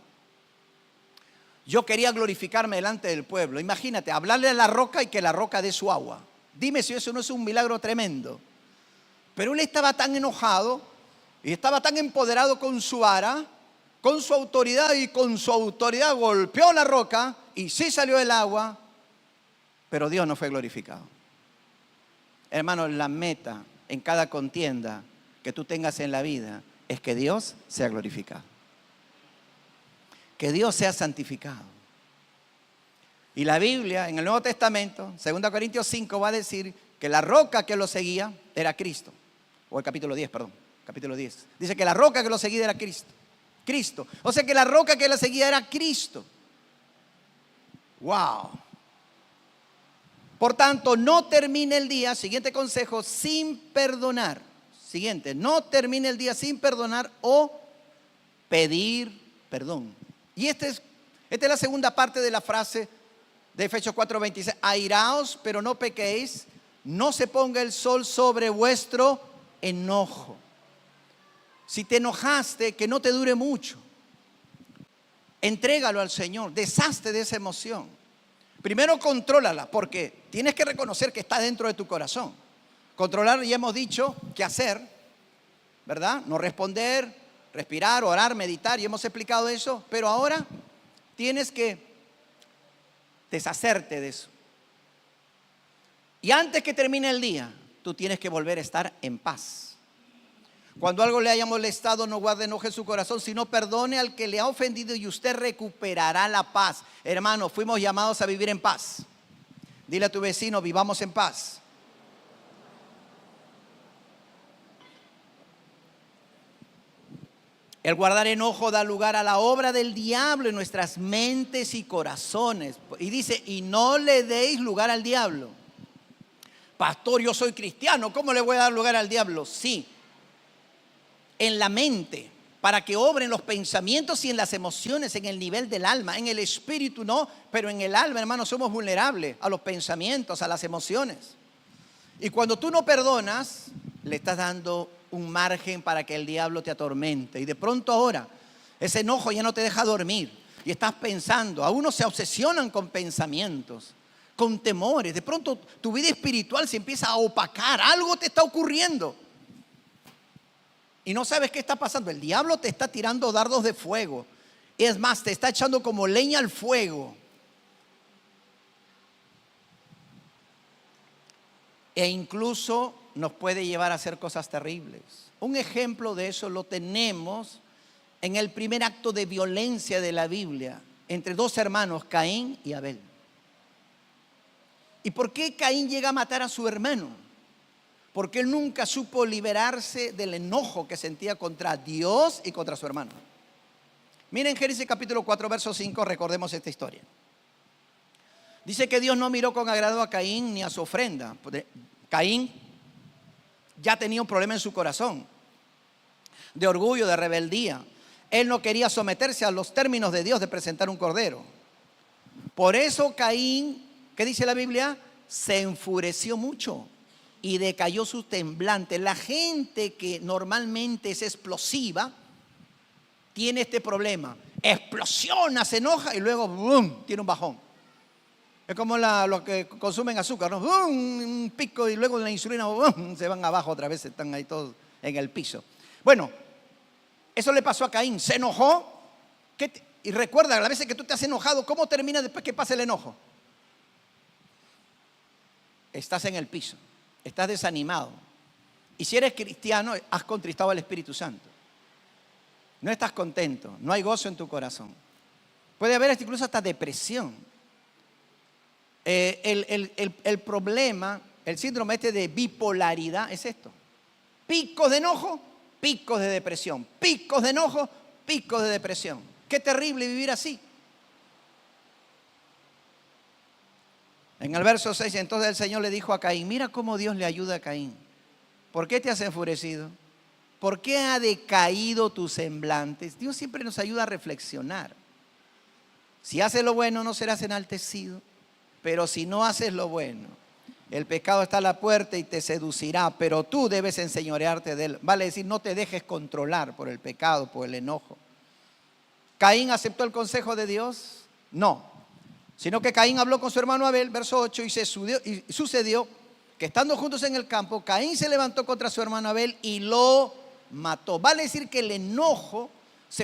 Yo quería glorificarme delante del pueblo. Imagínate, hablarle a la roca y que la roca dé su agua. Dime si eso no es un milagro tremendo. Pero él estaba tan enojado y estaba tan empoderado con su vara, con su autoridad, y con su autoridad golpeó la roca y sí salió el agua, pero Dios no fue glorificado. Hermano, la meta en cada contienda que tú tengas en la vida es que Dios sea glorificado, que Dios sea santificado. Y la Biblia en el Nuevo Testamento, 2 Corintios 5, va a decir que la roca que lo seguía era Cristo. O el capítulo 10, perdón, capítulo 10. Dice que la roca que lo seguía era Cristo. O sea que la roca que lo seguía era Cristo. Wow. Por tanto, no termine el día, siguiente consejo, sin perdonar. Siguiente, no termine el día sin perdonar o pedir perdón. Y esta es la segunda parte de la frase de Efesios 4:26. Airaos, pero no pequéis, no se ponga el sol sobre vuestro enojo. Si te enojaste, que no te dure mucho. Entrégalo al Señor, deshazte de esa emoción. Primero contrólala, porque tienes que reconocer que está dentro de tu corazón. Controlar, ya hemos dicho qué hacer, ¿verdad? No responder, respirar, orar, meditar, y hemos explicado eso. Pero ahora tienes que deshacerte de eso. Y antes que termine el día, tú tienes que volver a estar en paz. Cuando algo le haya molestado, no guarde enojo en su corazón, sino perdone al que le ha ofendido, y usted recuperará la paz. Hermano, fuimos llamados a vivir en paz. Dile a tu vecino: vivamos en paz. El guardar enojo da lugar a la obra del diablo en nuestras mentes y corazones. Y dice: y no le deis lugar al diablo. Pastor, yo soy cristiano, ¿cómo le voy a dar lugar al diablo? Sí, en la mente, para que obren los pensamientos y en las emociones, en el nivel del alma. En el espíritu no, pero en el alma, hermano, somos vulnerables a los pensamientos, a las emociones. Y cuando tú no perdonas, le estás dando un margen para que el diablo te atormente. Y de pronto ahora, ese enojo ya no te deja dormir. y estás pensando. A uno se obsesionan con pensamientos, con temores. De pronto tu vida espiritual se empieza a opacar. Algo te está ocurriendo y no sabes qué está pasando. El diablo te está tirando dardos de fuego. Es más, te está echando como leña al fuego. E incluso nos puede llevar a hacer cosas terribles. Un ejemplo de eso lo tenemos en el primer acto de violencia de la Biblia, entre dos hermanos, Caín y Abel. ¿Y por qué Caín llega a matar a su hermano? Porque él nunca supo liberarse del enojo que sentía contra Dios y contra su hermano. Miren Génesis capítulo 4, verso 5, recordemos esta historia. Dice que Dios no miró con agrado a Caín ni a su ofrenda. Caín ya tenía un problema en su corazón, de orgullo, de rebeldía. Él no quería someterse a los términos de Dios de presentar un cordero. Por eso Caín, ¿qué dice la Biblia? Se enfureció mucho y decayó su temblante. La gente que normalmente es explosiva tiene este problema. Explosiona, se enoja y luego ¡bum!, tiene un bajón. Es como los que consumen azúcar, ¿no? ¡Bum!, un pico y luego la insulina ¡bum!, se van abajo otra vez, están ahí todos en el piso. Bueno, eso le pasó a Caín. Se enojó. Y recuerda, a la vez que tú te has enojado, ¿cómo termina después que pasa el enojo? Estás en el piso, estás desanimado. Y si eres cristiano, has contristado al Espíritu Santo. No estás contento, no hay gozo en tu corazón. Puede haber incluso hasta depresión. El problema, el síndrome de bipolaridad es esto: picos de enojo, picos de depresión, picos de enojo, picos de depresión. Qué terrible vivir así. En el verso 6, entonces el Señor le dijo a Caín: mira cómo Dios le ayuda a Caín. ¿Por qué te has enfurecido? ¿Por qué ha decaído tu semblante? Dios siempre nos ayuda a reflexionar. Si haces lo bueno, no serás enaltecido. Pero si no haces lo bueno, el pecado está a la puerta y te seducirá, pero tú debes enseñorearte de él. Vale decir, no te dejes controlar por el pecado, por el enojo. ¿Caín aceptó el consejo de Dios? No. Sino que Caín habló con su hermano Abel, verso 8, y sucedió que estando juntos en el campo, Caín se levantó contra su hermano Abel y lo mató. Vale decir que el enojo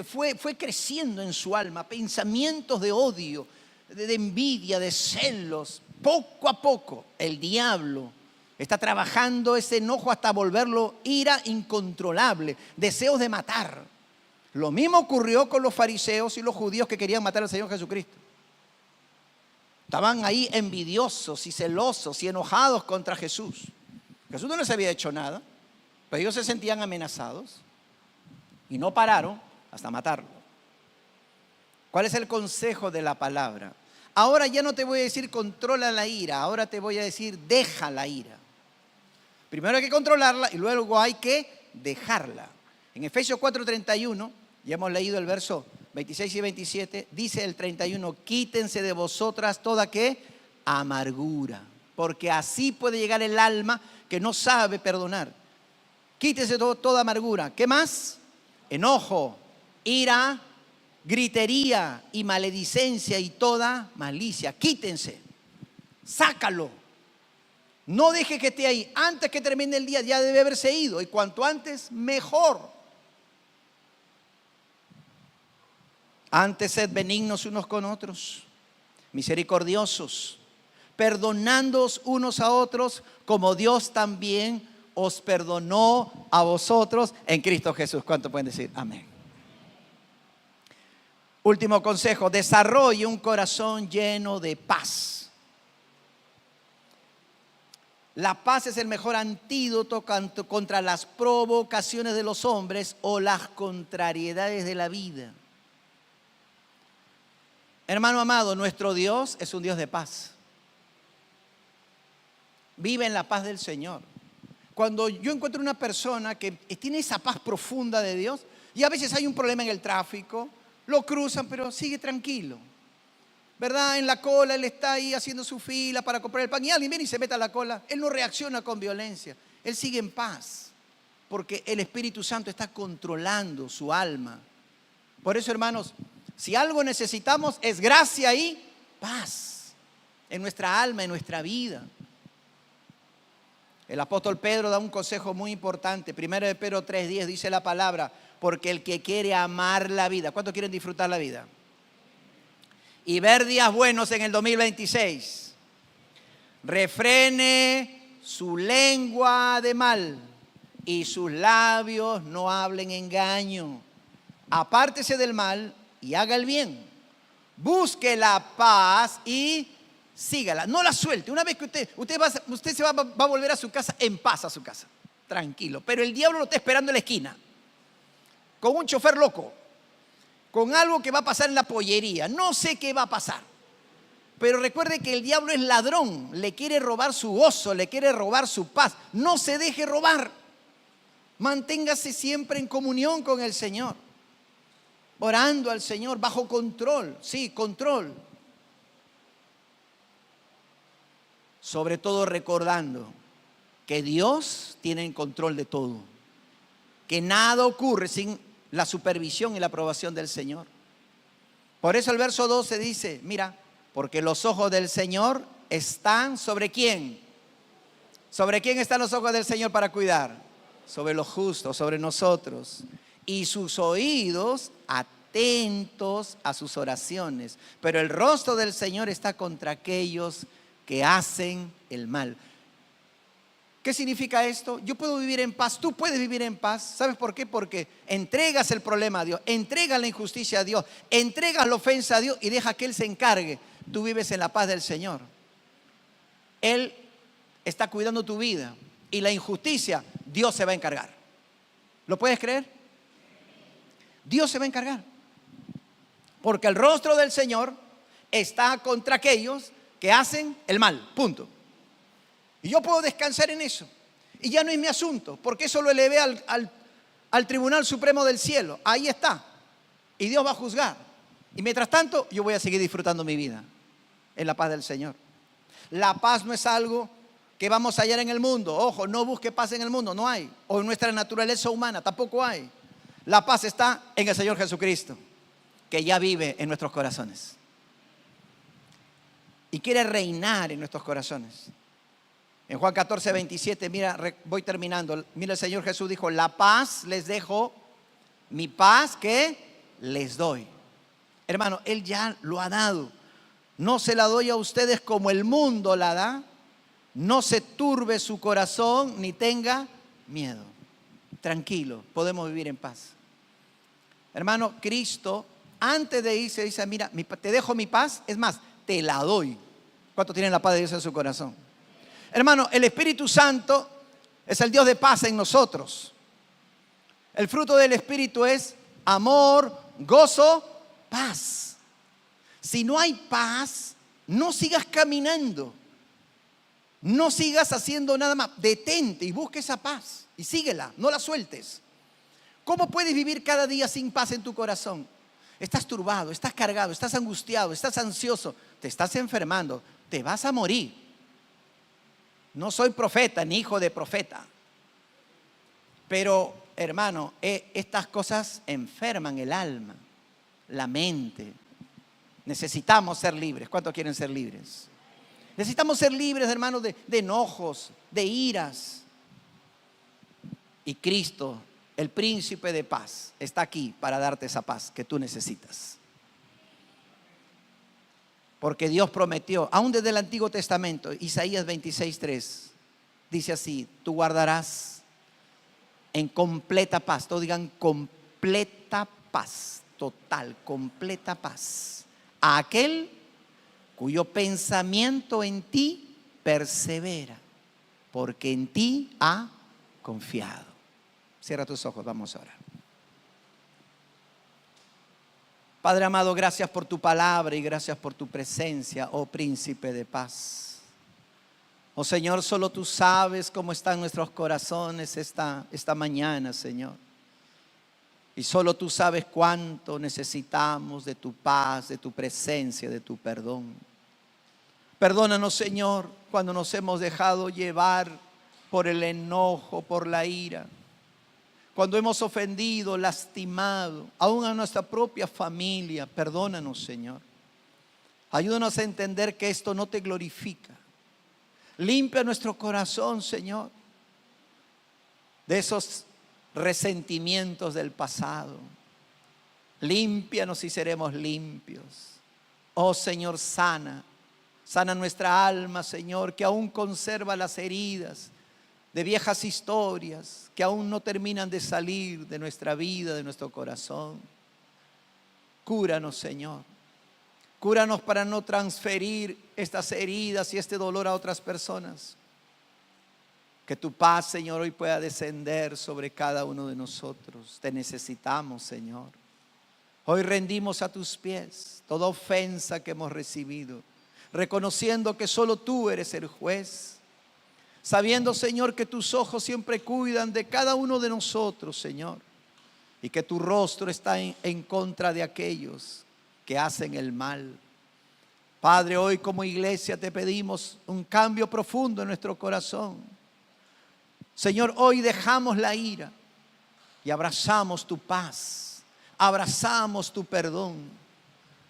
fue creciendo en su alma, pensamientos de odio, de envidia, de celos. Poco a poco el diablo está trabajando ese enojo hasta volverlo ira incontrolable, deseos de matar. Lo mismo ocurrió con los fariseos y los judíos que querían matar al Señor Jesucristo. Estaban ahí envidiosos y celosos y enojados contra Jesús. Jesús no les había hecho nada, pero ellos se sentían amenazados y no pararon hasta matarlo. ¿Cuál es el consejo de la palabra? Ahora ya no te voy a decir controla la ira, ahora te voy a decir deja la ira. Primero hay que controlarla y luego hay que dejarla. En Efesios 4:31, ya hemos leído el verso 26 y 27, dice el 31, quítense de vosotras toda ¿qué? Amargura, porque así puede llegar el alma que no sabe perdonar. Quítense toda amargura. ¿Qué más? Enojo, ira, gritería y maledicencia y toda malicia. Quítense, sácalo. No deje que esté ahí. Antes que termine el día ya debe haberse ido, y cuanto antes mejor. Antes sed benignos unos con otros, misericordiosos, perdonándoos unos a otros, como Dios también os perdonó a vosotros en Cristo Jesús. ¿Cuánto pueden decir? Amén. Último consejo: desarrolle un corazón lleno de paz. La paz es el mejor antídoto contra las provocaciones de los hombres o las contrariedades de la vida. Hermano amado, nuestro Dios es un Dios de paz. Vive en la paz del Señor. Cuando yo encuentro una persona que tiene esa paz profunda de Dios, y a veces hay un problema en el tráfico, lo cruzan, pero sigue tranquilo, ¿verdad? En la cola, él está ahí haciendo su fila para comprar el pan y alguien viene y se mete a la cola. Él no reacciona con violencia, él sigue en paz, porque el Espíritu Santo está controlando su alma. Por eso, hermanos, Si algo necesitamos es gracia y paz en nuestra alma, en nuestra vida. El apóstol Pedro da un consejo muy importante. 1 de Pedro 3:10 dice la palabra, porque el que quiere amar la vida, ¿cuántos quieren disfrutar la vida? Y ver días buenos en el 2026, refrene su lengua de mal y sus labios no hablen engaño. Apártese del mal y haga el bien. Busque la paz y sígala. No la suelte. Una vez que usted se va a volver a su casa en paz a su casa. Tranquilo. Pero el diablo lo está esperando en la esquina. Con un chofer loco. Con algo que va a pasar en la pollería. No sé qué va a pasar. Pero recuerde que el diablo es ladrón. Le quiere robar su gozo, le quiere robar su paz. No se deje robar. Manténgase siempre en comunión con el Señor. Orando al Señor bajo control. Sí, control. Sobre todo recordando que Dios tiene el control de todo. Que nada ocurre sin la supervisión y la aprobación del Señor. Por eso el verso 12 dice, mira, porque los ojos del Señor están ¿sobre quién? ¿Sobre quién están los ojos del Señor para cuidar? Sobre los justos, sobre nosotros. Y sus oídos atentos a sus oraciones. Pero el rostro del Señor está contra aquellos que hacen el mal. ¿Qué significa esto? Yo puedo vivir en paz, tú puedes vivir en paz. ¿Sabes por qué? Porque entregas el problema a Dios, entregas la injusticia a Dios, entregas la ofensa a Dios y deja que Él se encargue. Tú vives en la paz del Señor. Él está cuidando tu vida y la injusticia, Dios se va a encargar. ¿Lo puedes creer? Dios se va a encargar. Porque el rostro del Señor está contra aquellos que hacen el mal, punto. Y yo puedo descansar en eso. Y ya no es mi asunto, porque eso lo elevé al Tribunal Supremo del Cielo. Ahí está. Y Dios va a juzgar. Y mientras tanto, yo voy a seguir disfrutando mi vida en la paz del Señor. La paz no es algo que vamos a hallar en el mundo. Ojo, no busque paz en el mundo, no hay. O en nuestra naturaleza humana, tampoco hay. La paz está en el Señor Jesucristo, que ya vive en nuestros corazones. Y quiere reinar en nuestros corazones. En Juan 14:27, mira, voy terminando. Mira, el Señor Jesús dijo, la paz les dejo, mi paz que les doy. Hermano, Él ya lo ha dado. No se la doy a ustedes como el mundo la da. No se turbe su corazón ni tenga miedo. Tranquilo, podemos vivir en paz. Hermano, Cristo, antes de irse, dice, mira, te dejo mi paz, es más, te la doy. ¿Cuántos tienen la paz de Dios en su corazón? Hermano, el Espíritu Santo es el Dios de paz en nosotros. El fruto del Espíritu es amor, gozo, paz. Si no hay paz, no sigas caminando. No sigas haciendo nada más. Detente y busca esa paz y síguela, no la sueltes. ¿Cómo puedes vivir cada día sin paz en tu corazón? Estás turbado, estás cargado, estás angustiado, estás ansioso, te estás enfermando, te vas a morir. No soy profeta ni hijo de profeta. Pero, hermano, estas cosas enferman el alma, la mente. Necesitamos ser libres. ¿Cuántos quieren ser libres? Necesitamos ser libres, hermanos, de enojos, de iras. Y Cristo, el príncipe de paz, está aquí para darte esa paz que tú necesitas. Porque Dios prometió, aún desde el Antiguo Testamento, Isaías 26:3, dice así, tú guardarás en completa paz, todos digan completa paz, total, completa paz, a aquel cuyo pensamiento en ti persevera, porque en ti ha confiado. Cierra tus ojos, vamos a orar. Padre amado, gracias por tu palabra y gracias por tu presencia, oh príncipe de paz. Oh Señor, solo tú sabes cómo están nuestros corazones esta mañana, Señor. Y solo tú sabes cuánto necesitamos de tu paz, de tu presencia, de tu perdón. Perdónanos, Señor, cuando nos hemos dejado llevar por el enojo, por la ira. cuando hemos ofendido, lastimado, aún a nuestra propia familia. Perdónanos, Señor. Ayúdanos a entender que esto no te glorifica. Limpia nuestro corazón, Señor, de esos resentimientos del pasado. Límpianos y seremos limpios. Oh Señor, sana nuestra alma, Señor, que aún conserva las heridas de viejas historias que aún no terminan de salir de nuestra vida, de nuestro corazón. Cúranos, Señor. Cúranos para no transferir estas heridas y este dolor a otras personas. Que tu paz, Señor, hoy pueda descender sobre cada uno de nosotros. Te necesitamos, Señor. Hoy rendimos a tus pies toda ofensa que hemos recibido, reconociendo que solo tú eres el juez. Sabiendo, Señor, que tus ojos siempre cuidan de cada uno de nosotros, Señor. Y que tu rostro está en contra de aquellos que hacen el mal. Padre, hoy como iglesia te pedimos un cambio profundo en nuestro corazón. Señor, hoy dejamos la ira y abrazamos tu paz, abrazamos tu perdón.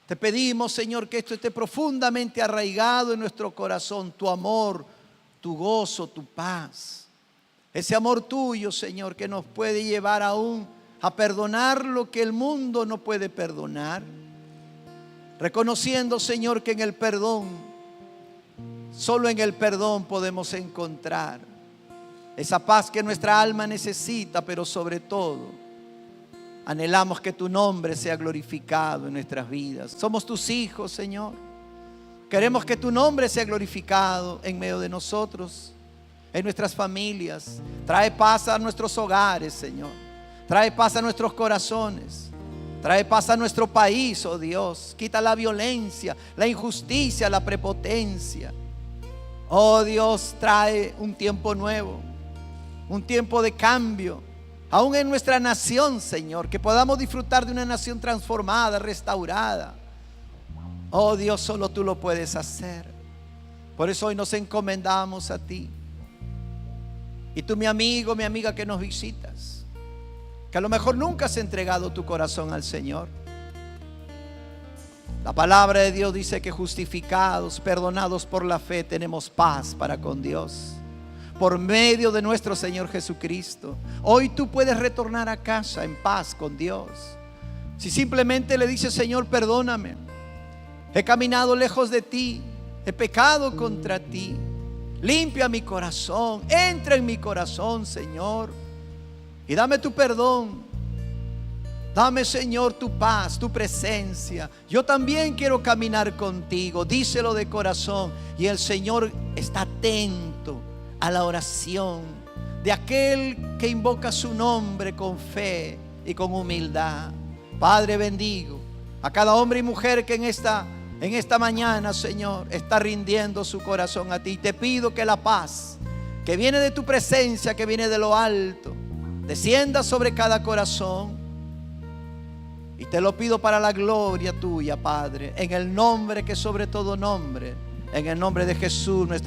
Te pedimos, Señor, que esto esté profundamente arraigado en nuestro corazón, tu amor, tu gozo, tu paz. Ese amor tuyo, Señor, que nos puede llevar aún a perdonar lo que el mundo no puede perdonar. Reconociendo, Señor, que en el perdón, solo en el perdón podemos encontrar esa paz que nuestra alma necesita, pero sobre todo anhelamos que tu nombre sea glorificado en nuestras vidas. Somos tus hijos, Señor. Queremos que tu nombre sea glorificado en medio de nosotros, en nuestras familias. Trae paz a nuestros hogares, Señor. Trae paz a nuestros corazones. Trae paz a nuestro país, oh Dios. Quita la violencia, la injusticia, la prepotencia. Oh Dios, trae un tiempo nuevo, un tiempo de cambio, aún en nuestra nación, Señor, que podamos disfrutar de una nación transformada, restaurada. Oh Dios, solo tú lo puedes hacer. Por eso hoy nos encomendamos a ti. Y tú, mi amigo, mi amiga que nos visitas, que a lo mejor nunca has entregado tu corazón al Señor. La palabra de Dios dice que justificados, perdonados por la fe, tenemos paz para con Dios, por medio de nuestro Señor Jesucristo. Hoy tú puedes retornar a casa en paz con Dios. Si simplemente le dices: Señor, perdóname, he caminado lejos de ti, he pecado contra ti, limpia mi corazón, entra en mi corazón, Señor, y dame tu perdón. Dame, Señor, tu paz, tu presencia. Yo también quiero caminar contigo. Díselo de corazón. Y el Señor está atento a la oración de aquel que invoca su nombre con fe y con humildad. Padre, bendigo a cada hombre y mujer que en esta mañana, Señor, está rindiendo su corazón a ti. Te pido que la paz que viene de tu presencia, que viene de lo alto, descienda sobre cada corazón. Y te lo pido para la gloria tuya, Padre, en el nombre que sobre todo nombre, en el nombre de Jesús, nuestro